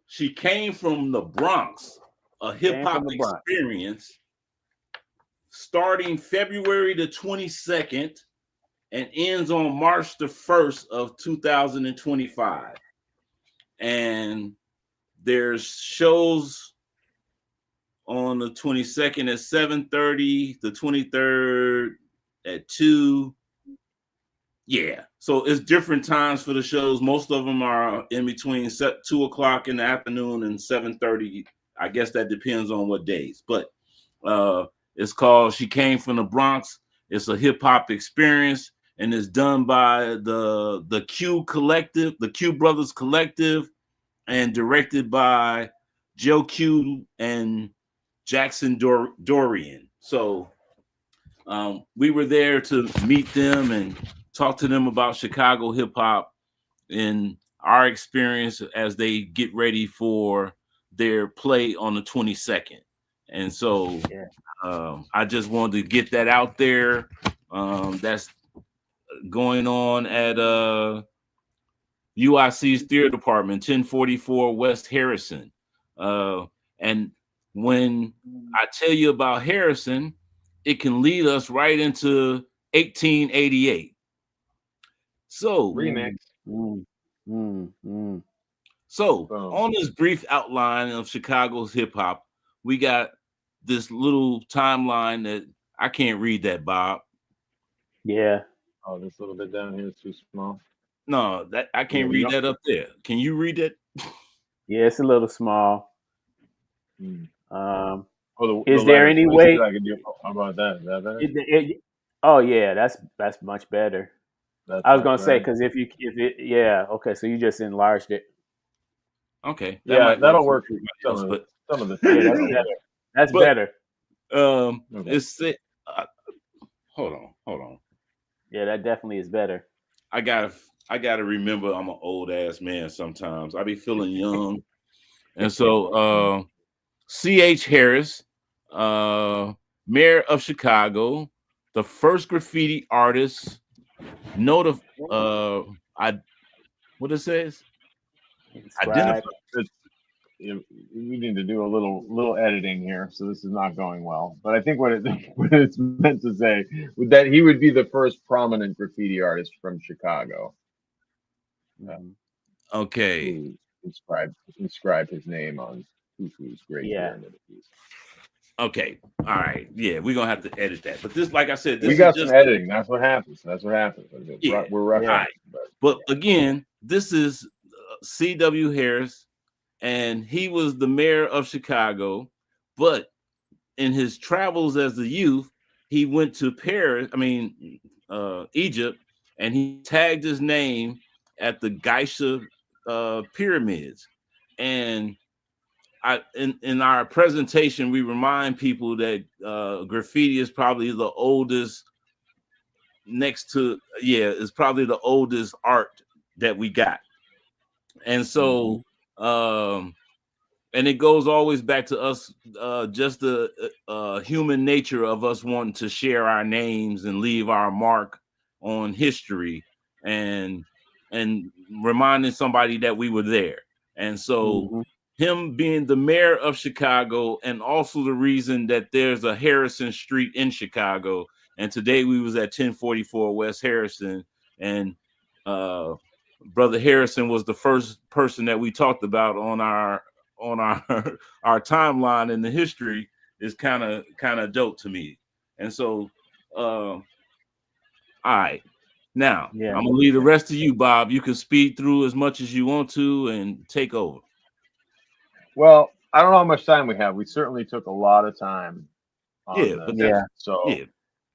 She Came from the Bronx, a hip-hop experience, starting February the 22nd and ends on March the 1st of 2025. And there's shows on the 22nd at 7:30, the 23rd at 2. Yeah, so it's different times for the shows. Most of them are in between 2 o'clock in the afternoon and 7:30. I guess that depends on what days, but it's called She Came from the Bronx. It's a hip hop experience, and it's done by the Q Collective, the Q Brothers Collective, and directed by Joe Q and Jackson Dorian. So we were there to meet them and talk to them about Chicago hip hop and our experience as they get ready for their play on the 22nd. And so I just wanted to get that out there. That's going on at UIC's theater department, 1044 West Harrison. And when I tell you about Harrison, it can lead us right into 1888. So remix. So on this brief outline of Chicago's hip hop, we got this little timeline that I can't read that, Bob. Yeah. Oh, this little bit down here is too small. No, that I can't read that up there. Can you read it? Yeah, it's a little small. Is there any way I can do? How about that? Is that better? Oh yeah, that's much better. I was gonna say because if it okay, so you just enlarged it. Okay. Yeah, that'll work for some of the things. That's better. It's hold on. Yeah, that definitely is better. I gotta remember I'm an old ass man sometimes. I be feeling young. And so C.H. Harris, mayor of Chicago, the first graffiti artist, what it says? Identify. We need to do a little editing here, so this is not going well. But I think what it's meant to say was that he would be the first prominent graffiti artist from Chicago. Okay. Who inscribed his name on Khufu's great pyramid piece. Okay. All right. Yeah, we're gonna have to edit that. But this, like I said, we got some editing. That's what happens. Yeah. We're rough. Right. But again, this is C.W. Harris, and he was the mayor of Chicago. But in his travels as a youth, he went to Egypt, and he tagged his name at the Giza pyramids. And in our presentation, we remind people that graffiti is probably the oldest, it's probably the oldest art that we got. And so, and it goes always back to us, just the human nature of us wanting to share our names and leave our mark on history and reminding somebody that we were there. And so him being the mayor of Chicago, and also the reason that there's a Harrison Street in Chicago. And today we was at 1044 West Harrison, and Brother Harrison was the first person that we talked about on our our timeline in the history. Is kind of dope to me. And so all right. Now, I'm going to leave the rest to you, Bob. You can speed through as much as you want to and take over. Well, I don't know how much time we have. We certainly took a lot of time on this.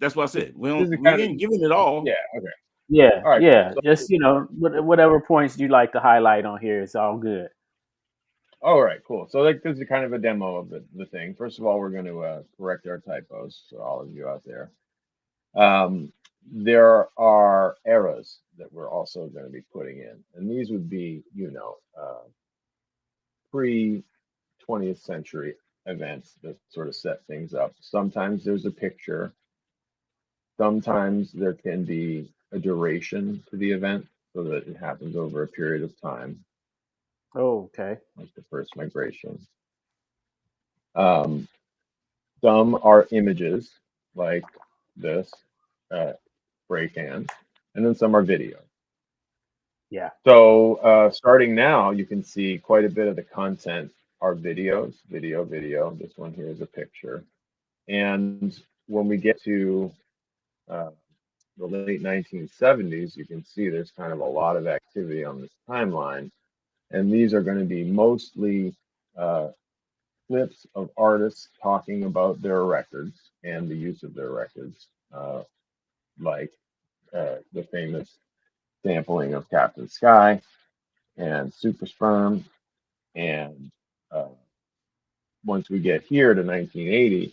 That's what I said. We ain't giving it all. Yeah, okay. Yeah, all right, yeah. so, just, whatever points you'd like to highlight on here, it's all good. All right, cool. So this is kind of a demo of the thing. First of all, we're going to correct our typos for all of you out there. There are eras that we're also going to be putting in, and these would be, pre-20th century events that sort of set things up. Sometimes there's a picture. Sometimes there can be a duration to the event so that it happens over a period of time. Oh, okay. Like the first migration. Some are images like this, spray can, and then some are video. Yeah. So starting now, you can see quite a bit of the content are videos, video. This one here is a picture. And when we get to the late 1970s, you can see there's kind of a lot of activity on this timeline. And these are going to be mostly clips of artists talking about their records and the use of their records, like the famous sampling of Captain Sky and Super Sperm. And once we get here to 1980,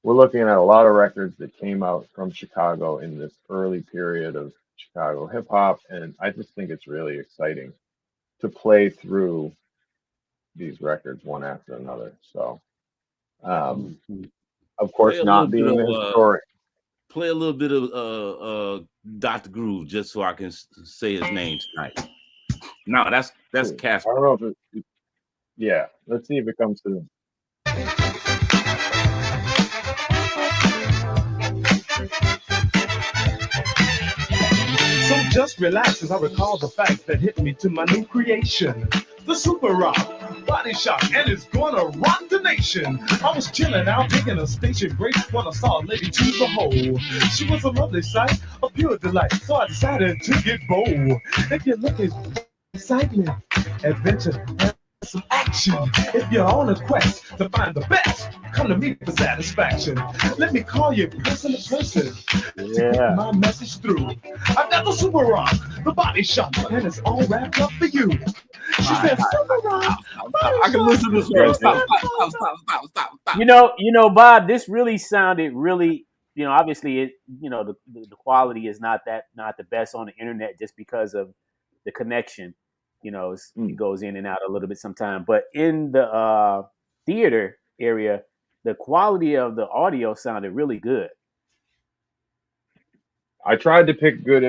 we're looking at a lot of records that came out from Chicago in this early period of Chicago hip hop. And I just think it's really exciting to play through these records one after another. So, of course, not being a historian. Play a little bit of Dr. Groove just so I can say his name tonight. No, that's Casper. I don't know if yeah, let's see if it comes through. So just relax as I recall the facts that hit me to my new creation. The Super Rock Body Shop, and it's gonna rock the nation. I was chilling out, taking a station break when I saw a lady to behold. She was a lovely sight, a pure delight, so I decided to get bold. If you're looking for excitement, adventure, and some action, if you're on a quest to find the best, come to me for satisfaction. Let me call you person to person to get my message through. I got the Super Rock, the Body Shop, and it's all wrapped up for you. She said, Super Rock. I can listen to this girl. Stop. You know, Bob, this really sounded really, obviously the quality is not the best on the internet just because of the connection. It goes in and out a little bit sometimes. But in the theater area, the quality of the audio sounded really good. I tried to pick good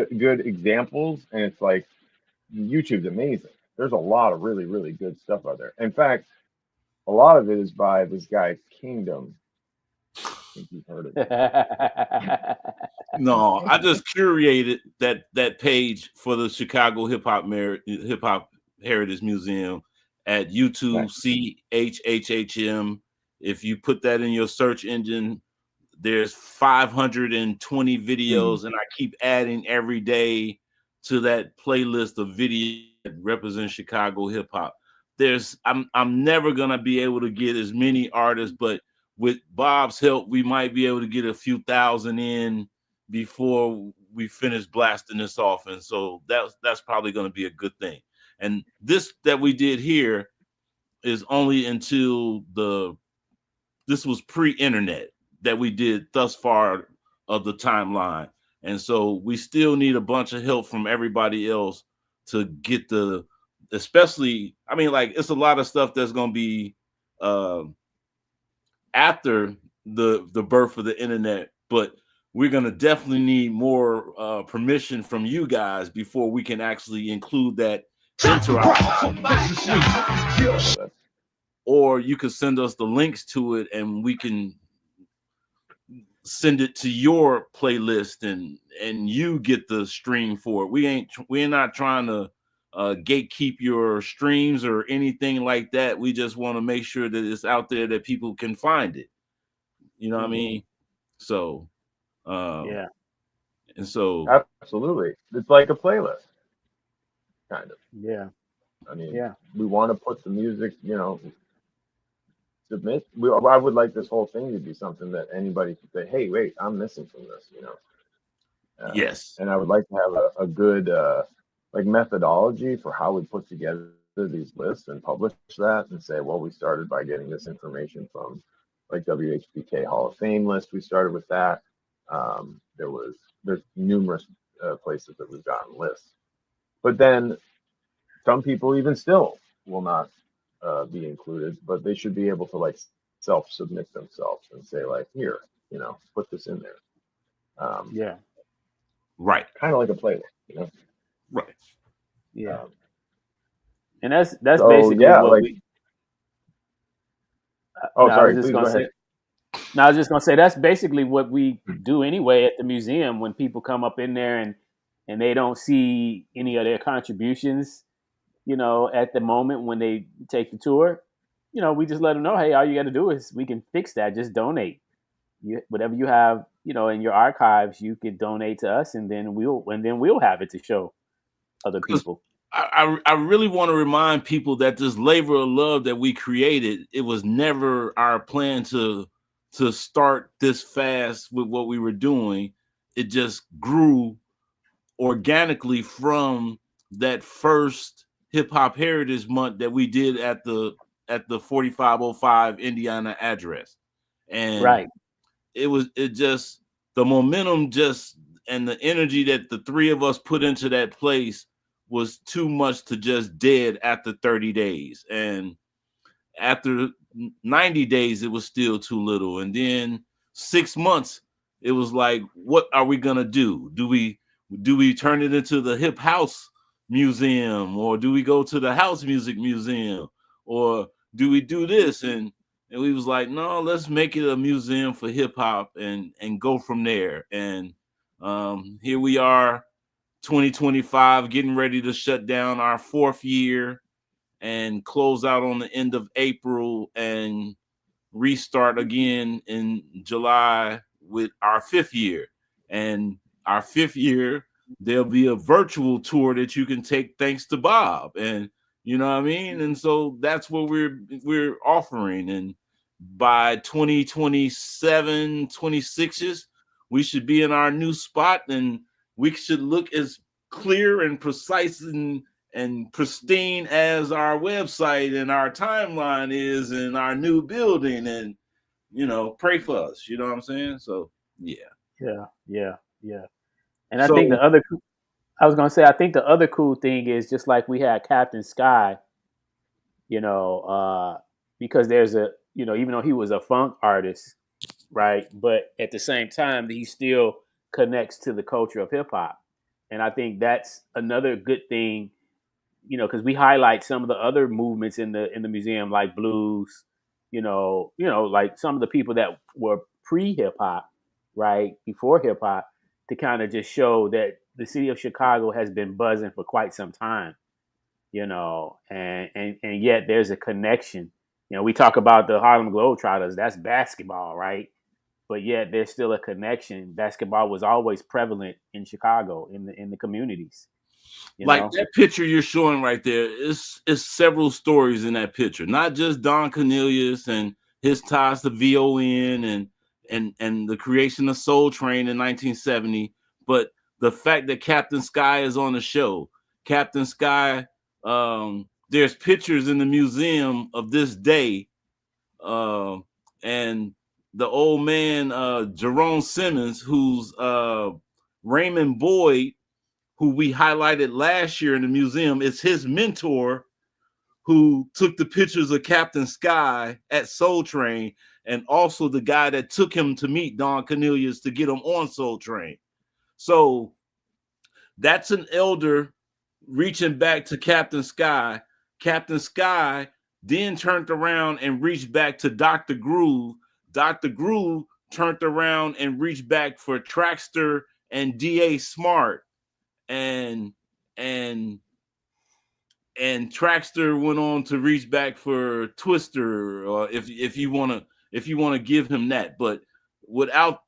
examples, and it's like YouTube's amazing. There's a lot of really, really good stuff out there. In fact, a lot of it is by this guy Kingdom. I think you've heard of it. No, I just curated that page for the Chicago Hip Hop Heritage Museum at YouTube, CHHHM. If you put that in your search engine, there's 520 videos, and I keep adding every day to that playlist of videos that represent Chicago hip hop. I'm never gonna be able to get as many artists, but with Bob's help, we might be able to get a few thousand in before we finish blasting this off, and so that's probably going to be a good thing. And this that we did here is only until this was pre-internet that we did thus far of the timeline, and so we still need a bunch of help from everybody else to get especially, I mean, like, it's a lot of stuff that's going to be after the birth of the internet, but we're going to definitely need more permission from you guys before we can actually include that into our. Or you could send us the links to it and we can send it to your playlist and you get the stream for it. We're not trying to gatekeep your streams or anything like that. We just want to make sure that it's out there that people can find it. You know what I mean? So yeah. And so absolutely, it's like a playlist, kind of. Yeah. I mean, we want to put the music, submit. I would like this whole thing to be something that anybody could say, "Hey, wait, I'm missing from this," Yes. And I would like to have a good methodology for how we put together these lists and publish that and say, well, we started by getting this information from like WHPK Hall of Fame list. We started with that. There's numerous places that we've gotten lists, but then some people even still will not be included, but they should be able to like self-submit themselves and say like, here, put this in there. Yeah. Right. Kind of like a playlist, Right. Yeah. And that's basically what we. Sorry. Please go ahead. No, I was just gonna say that's basically what we do anyway at the museum when people come up in there and they don't see any of their contributions, at the moment when they take the tour, we just let them know, hey, all you got to do is we can fix that. Just donate. Whatever you have, in your archives, you can donate to us, and then we'll have it to show other people. I really want to remind people that this labor of love that we created, it was never our plan to start this fast with what we were doing. It just grew organically from that first Hip Hop Heritage Month that we did at the 4505 Indiana address. And right. The momentum and the energy that the three of us put into that place was too much to just dead after 30 days. And after 90 days, it was still too little. And then 6 months, it was like, what are we going to do? Do we turn it into the Hip House Museum, or do we go to the House Music Museum, or do we do this? And we was like, no, let's make it a museum for hip hop and go from there. And here we are, 2025, getting ready to shut down our 4th year and close out on the end of April and restart again in July with our 5th year. And our 5th year, there'll be a virtual tour that you can take thanks to Bob. And you know what I mean? And so that's what we're offering. And by 2027, 26, we should be in our new spot, and we should look as clear and precise and and pristine as our website and our timeline is in our new building, and pray for us. You know what I'm saying? So yeah. And I So think I was gonna say, I think the other cool thing is, just like we had Captain Sky, because there's even though he was a funk artist, right? But at the same time, he still connects to the culture of hip hop, and I think that's another good thing, because we highlight some of the other movements in the museum, like blues, like some of the people that were pre hip hop, right, before hip hop, to kind of just show that the city of Chicago has been buzzing for quite some time, and yet there's a connection. We talk about the Harlem Globetrotters, that's basketball, right? But yet there's still a connection. Basketball was always prevalent in Chicago, in the communities. Like that picture you're showing right there, is several stories in that picture. Not just Don Cornelius and his ties to VON and the creation of Soul Train in 1970, but the fact that Captain Sky is on the show. Captain Sky, there's pictures in the museum of this day, and the old man, Jerome Simmons, who's Raymond Boyd, who we highlighted last year in the museum, is his mentor, who took the pictures of Captain Sky at Soul Train, and also the guy that took him to meet Don Cornelius to get him on Soul Train. So that's an elder reaching back to Captain Sky. Captain Sky then turned around and reached back to Dr. Groove. Dr. Groove turned around and reached back for Traxtor and D.A. Smart. And Traxtor went on to reach back for Twister, or if you want to give him that. But without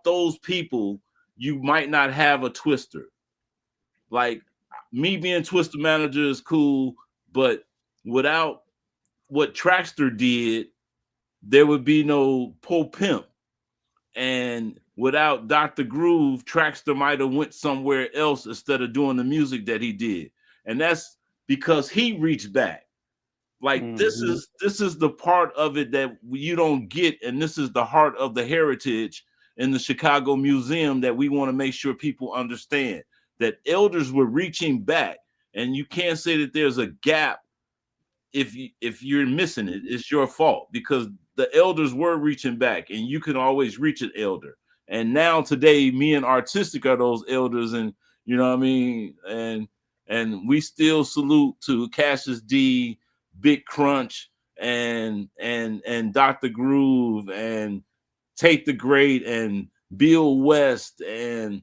those people, you might not have a Twister. Like me being Twister manager is cool, but without what Traxtor did, there would be no Po Pimp. And without Dr. Groove, Traxtor might have went somewhere else instead of doing the music that he did. And that's because he reached back. Like this is the part of it that you don't get, and this is the heart of the heritage in the Chicago Museum that we want to make sure people understand, that elders were reaching back, and you can't say that there's a gap. If you're missing it, it's your fault, because the elders were reaching back, and you can always reach an elder. And now today, me and Artistic are those elders, and you know what I mean? And we still salute to Cassius D, Big Crunch, and Dr. Groove, and Tate the Great, and Bill West, and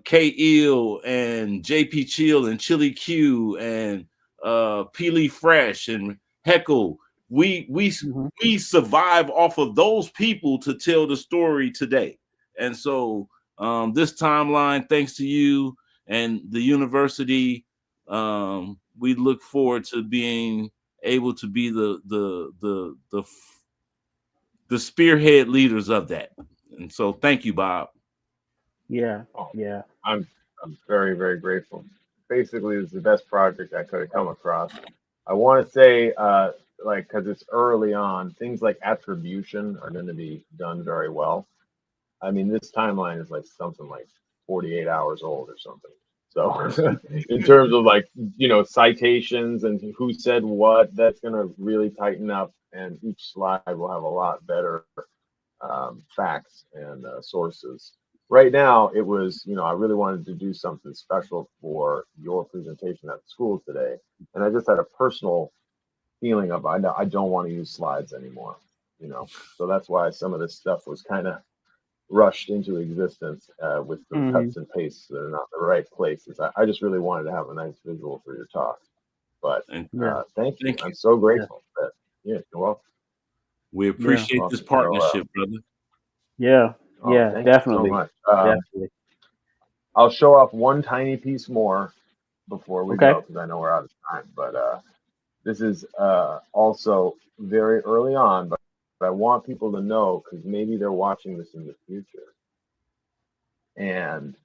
K. Eel, and JP Chill, and Chili Q, and Peely Fresh, and Heckle. We survive off of those people to tell the story today. And so this timeline, thanks to you and the university, we look forward to being able to be the spearhead leaders of that. And so thank you, Bob. Yeah. I'm very, very grateful. Basically, it's the best project I could have come across. I want to say, because it's early on, things like attribution are going to be done very well. I mean, this timeline is like something like 48 hours old or something. So in terms of citations and who said what, that's going to really tighten up, and each slide will have a lot better facts and sources. Right now, it was, I really wanted to do something special for your presentation at school today. And I just had a personal feeling of, I don't want to use slides anymore, So that's why some of this stuff was kind of rushed into existence with some cuts and pastes that are not the right places. I just really wanted to have a nice visual for your talk. But thank you. I'm so grateful. You're welcome. We appreciate this partnership, brother. Yeah. Definitely. You so much. Definitely. I'll show off one tiny piece more before we go, because I know we're out of time. But this is also very early on, but I want people to know, because maybe they're watching this in the future and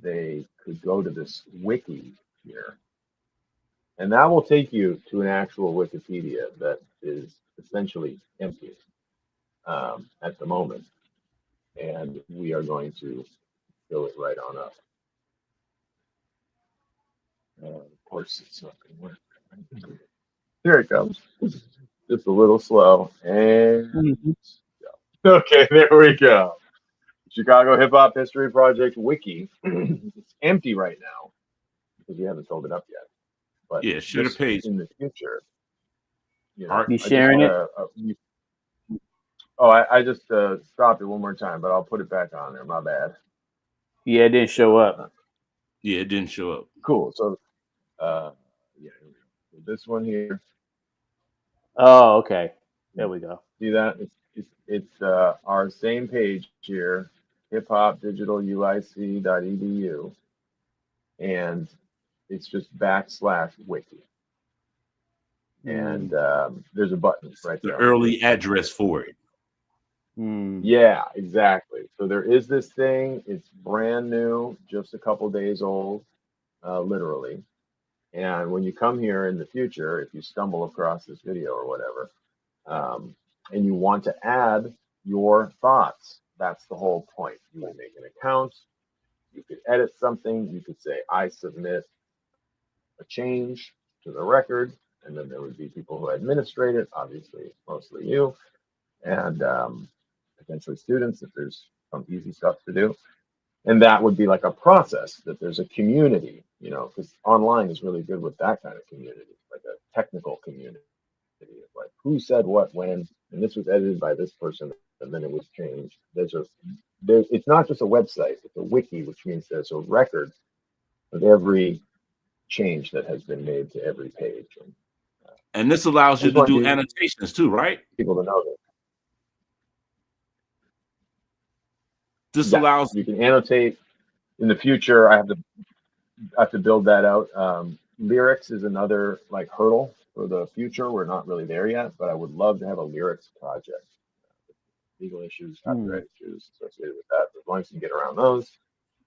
they could go to this wiki here, and that will take you to an actual Wikipedia that is essentially empty at the moment, and we are going to fill it right on up. Of course, it's not going to work. Here it comes. Just a little slow, and okay, there we go. Chicago Hip Hop History Project Wiki. It's empty right now because we haven't filled it up yet. But Yeah, share the page. In the future, you know, Art, you sharing it? I just stopped it one more time, but I'll put it back on there. My bad. Yeah, it didn't show up. Yeah, it didn't show up. Cool. So, yeah, here we go. This one here. Oh, okay. There we go. See that? It's our same page here, hiphopdigitaluic.edu, and it's just /wiki. And there's a button right there. The early address for it. Yeah, exactly. So there is this thing. It's brand new, just a couple days old, literally. And when you come here in the future, if you stumble across this video or whatever, and you want to add your thoughts, that's the whole point. You would make an account. You could edit something. You could say, I submit a change to the record. And then there would be people who administrate it, obviously, mostly you, and potentially students if there's some easy stuff to do. And that would be like a process, that there's a community, you know, because online is really good with that kind of community, like a technical community, like who said what when, and this was edited by this person, and then it was changed. It's not just a website, it's a wiki, which means there's a record of every change that has been made to every page. And this allows you to do annotations too, right? People to know that. This allows you can annotate. In the future, I have to build that out. Lyrics is another like hurdle for the future. We're not really there yet, but I would love to have a lyrics project. Legal issues, copyright issues associated with that. As long as you can get around those,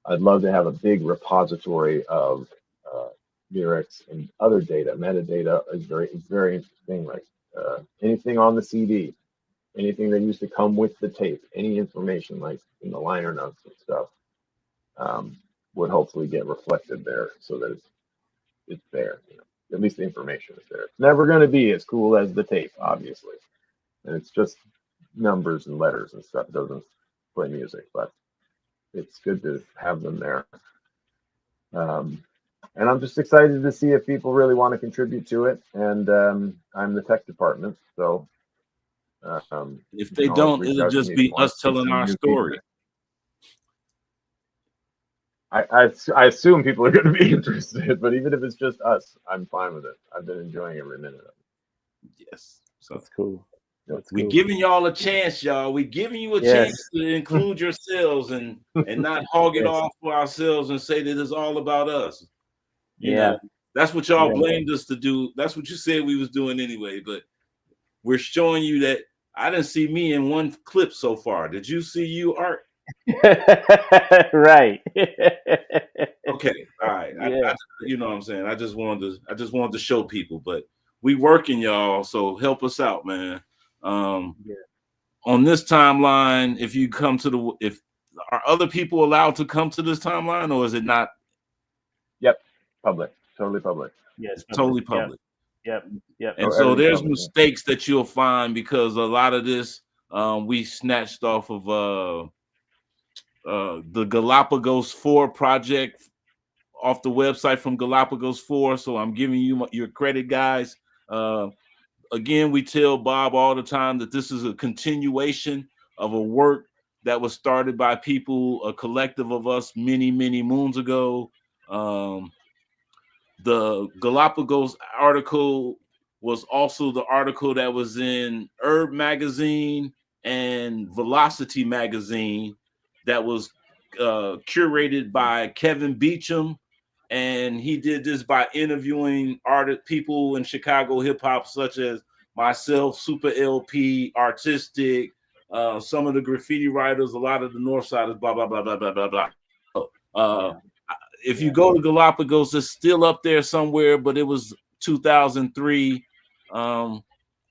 I'd love to have a big repository of lyrics and other data. Metadata is very interesting. Like anything on the CD, anything that used to come with the tape, any information like in the liner notes and stuff, would hopefully get reflected there so that it's there. You know, at least the information is there. It's never going to be as cool as the tape, obviously, and it's just numbers and letters and stuff. It doesn't play music, but it's good to have them there. And I'm just excited to see if people really want to contribute to it. And I'm the tech department, so if they don't, it'll just be us telling our story. I assume people are going to be interested, but even if it's just us, I'm fine with it. I've been enjoying every minute of it. Yes, so that's cool. We're giving y'all a chance, y'all. We're giving you a chance to include yourselves and not hog it off for ourselves and say that it's all about us. You know, that's what y'all blamed us to do. That's what you said we was doing anyway. But we're showing you that I didn't see me in one clip so far. Did you see you, Art? Right. Okay. All right. I, you know what I'm saying? I just wanted to show people, but we working, y'all. So help us out, man. On this timeline, if you come to if are other people allowed to come to this timeline, or is it not? Yep, public, totally public. Yes, totally public. Yep. And so there's mistakes that you'll find because a lot of this we snatched off of the Galapagos 4 project off the website from Galapagos 4. So I'm giving you your credit, guys. Again, we tell Bob all the time that this is a continuation of a work that was started by people, a collective of us many, many moons ago. The Galapagos article was also the article that was in Herb magazine and Velocity magazine that was curated by Kevin Beecham. And he did this by interviewing people in Chicago hip hop, such as myself, Super LP, Artistic, some of the graffiti writers, a lot of the Northsiders, blah, blah, blah, blah, blah, blah, blah. if you go to Galapagos, it's still up there somewhere, but it was 2003.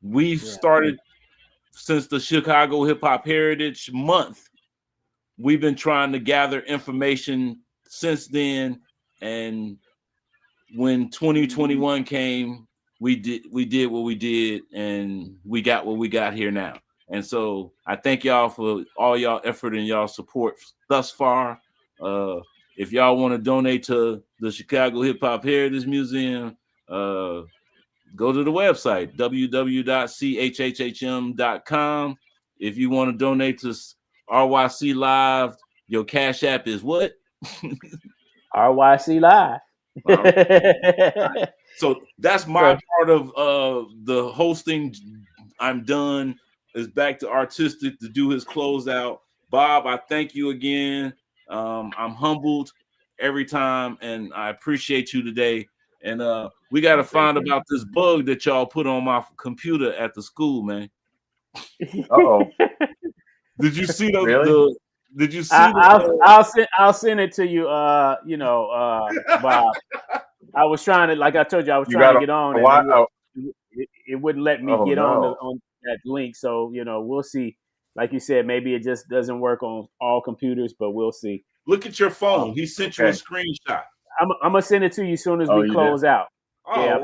We've started since the Chicago Hip Hop Heritage Month. We've been trying to gather information since then, and when 2021 came, we did what we did, and we got what we got here now. And so I thank y'all for all y'all effort and y'all support thus far. If y'all want to donate to the Chicago Hip Hop Heritage Museum, go to the website, www.chhhm.com. If you want to donate to RYC Live, your Cash App is what? RYC Live. So that's my part of the hosting. I'm done. It's back to Artistic to do his closeout. Bob, I thank you again. I'm humbled every time, and I appreciate you today. And we got to find about this bug that y'all put on my computer at the school, man. Uh-oh. Did you see Really? Did you see? I'll send it to you. Bob. I was trying to, like I told you, I was trying to get on. It wouldn't let me get on that link. So we'll see. Like you said, maybe it just doesn't work on all computers, but we'll see. Look at your phone. He sent you a screenshot. I'm gonna send it to you as soon as we close out. I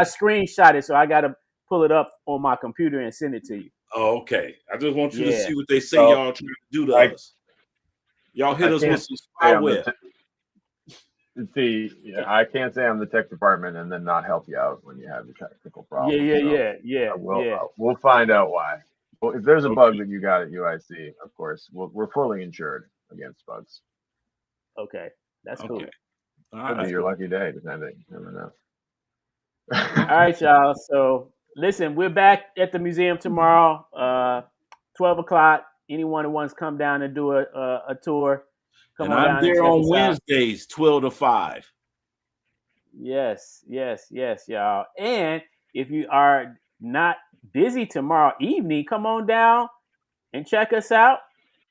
screenshot it, so I gotta pull it up on my computer and send it to you. Oh, okay. I just want you to see what they say y'all trying to do to us. Y'all hit us with some spyware. See, I can't say I'm the tech department and then not help you out when you have a technical problem. We'll find out why. Well, if there's a bug that you got at UIC, of course, we're fully insured against bugs. Okay, that's cool. Could be your lucky day, depending. You never know. All right, y'all. So listen, we're back at the museum tomorrow, 12 o'clock. Anyone who wants to come down and do a tour, come on down. I'm there on Wednesdays, 12 to 5. Yes, y'all. And if you are not busy tomorrow evening, come on down and check us out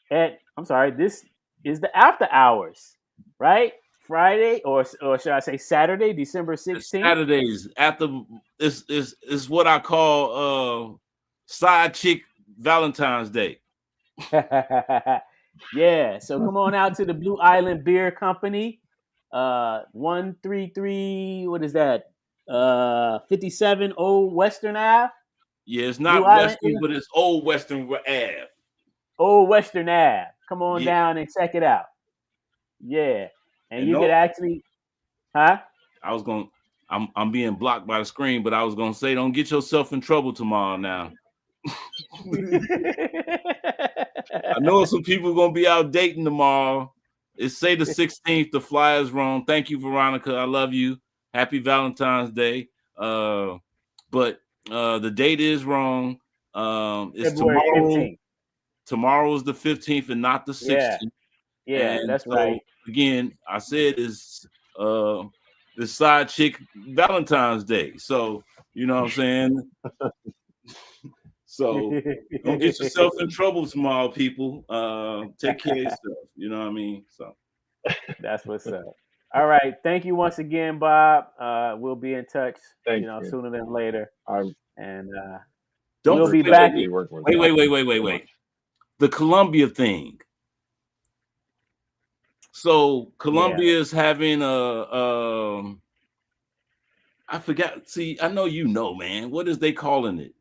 this is the after hours, right? Friday or should I say Saturday, December 16th? Saturdays after is what I call side chick Valentine's Day. Yeah, so come on out to the Blue Island Beer Company, 133. What is that? 57 Old Western Ave. Yeah, it's not Western, but it's Old Western Ave. Old Western Ave. Come on down and check it out. Yeah, and you could actually, huh? I'm being blocked by the screen, but I was gonna say, don't get yourself in trouble tomorrow now. I know some people are gonna be out dating tomorrow. It's say the 16th. The flyer is wrong. Thank you, Veronica. I love you. Happy Valentine's Day. But the date is wrong. It's February tomorrow. 15th. Tomorrow is the 15th and not the 16th. Yeah, and that's right. Again, I said it's the side chick Valentine's Day. So you know what I'm saying. So don't get yourself in trouble tomorrow, people. Take care of yourself. You know what I mean? So that's what's up. All right. Thank you once again, Bob. We'll be in touch, sooner than later. We'll be back. Wait. The Columbia thing. So Columbia is having I forgot. See, I know you know, man. What is they calling it?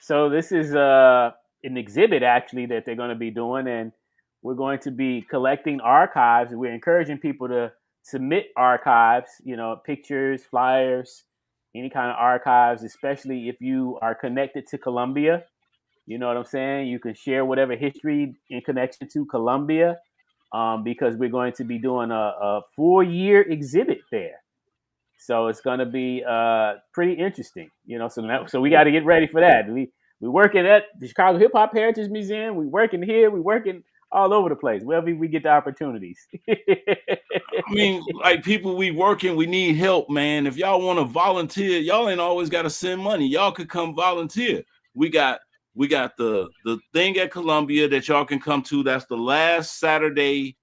So this is an exhibit actually that they're going to be doing, and we're going to be collecting archives. We're encouraging people to submit archives, pictures, flyers, any kind of archives, especially if you are connected to Columbia. You know what I'm saying? You can share whatever history in connection to Columbia, because we're going to be doing a 4-year exhibit there. So it's going to be pretty interesting, so we got to get ready for that. We're working at the Chicago Hip Hop Heritage Museum. We're working here. We're working all over the place, wherever we get the opportunities. I mean, like people we working, we need help, man. If y'all want to volunteer, y'all ain't always got to send money. Y'all could come volunteer. We got the thing at Columbia that y'all can come to. That's the last Saturday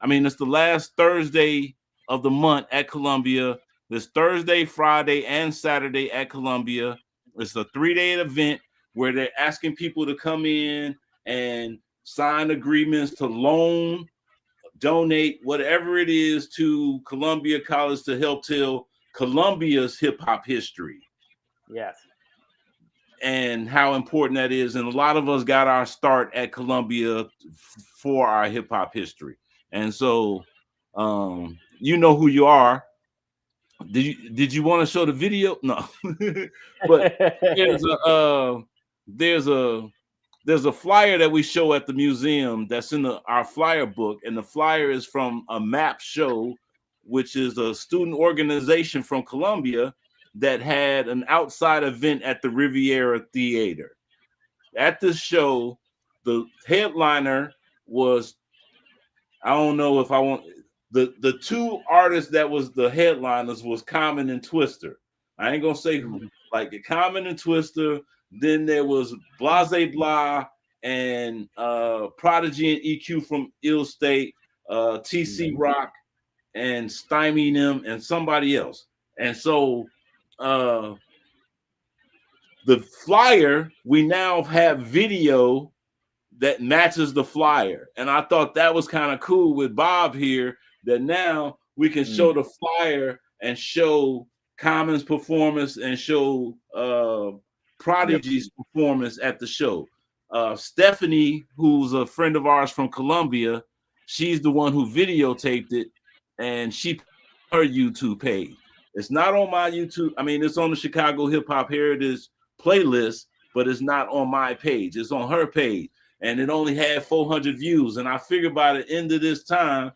it's the last Thursday of the month at Columbia. This Thursday, Friday, and Saturday at Columbia. It's a 3-day event where they're asking people to come in and sign agreements to loan, donate, whatever it is to Columbia College to help tell Columbia's hip hop history. Yes. And how important that is. And a lot of us got our start at Columbia for our hip hop history. And so, you know who you are. Did you want to show the video? No. But there's a flyer that we show at the museum that's in our flyer book, and the flyer is from a MAP show, which is a student organization from Columbia that had an outside event at the Riviera Theater. At this show, the headliner was, I don't know if I want, the two artists that was the headliners was Common and Twister. I ain't gonna say who, like Common and Twister. Then there was Blase Blah and Prodigy and EQ from Ill State, TC Rock and Stymie them and somebody else. And so the flyer, we now have video that matches the flyer. And I thought that was kind of cool with Bob here, that now we can show the flyer and show Common's performance and show Prodigy's performance at the show. Stephanie, who's a friend of ours from Columbia, she's the one who videotaped it, and she put her YouTube page. It's not on my YouTube. It's on the Chicago Hip Hop Heritage playlist, but it's not on my page. It's on her page, and it only had 400 views. And I figured by the end of this time,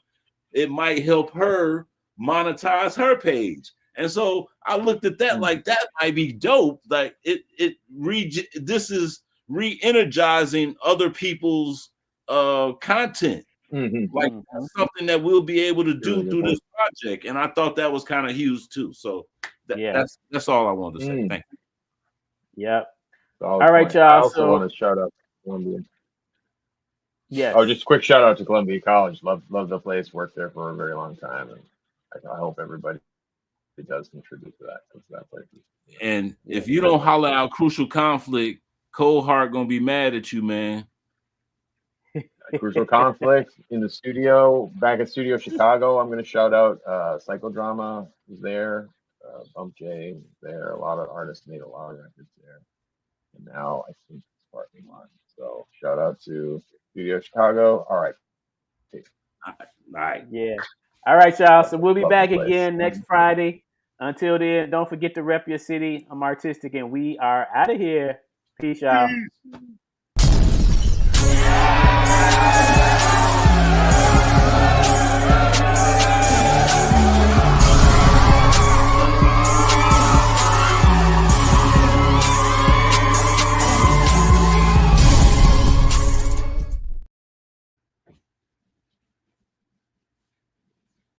it might help her monetize her page. And so I looked at that like that might be dope. Like this is re-energizing other people's content. Like something that we'll be able to do through this project. And I thought that was kind of huge too. So that's all I wanted to say. Thank you. Yep. All right, y'all. I also want to shout out to Columbia. Yeah. Oh, just a quick shout out to Columbia College. Love the place. Worked there for a very long time, and I hope everybody does contribute to that place. And if you don't holler out Crucial Conflict, Cold Heart gonna be mad at you, man. Crucial Conflict in the studio, back at Studio Chicago. I'm going to shout out Psychodrama was there, Bump J was there. A lot of artists made a lot of records there. And now I think it's Parking Lot. So shout out to Studio Chicago. All right. Yeah. All right, y'all. So we'll be back again next Friday. Until then, don't forget to rep your city. I'm Artistic, and we are out of here. Peace, y'all.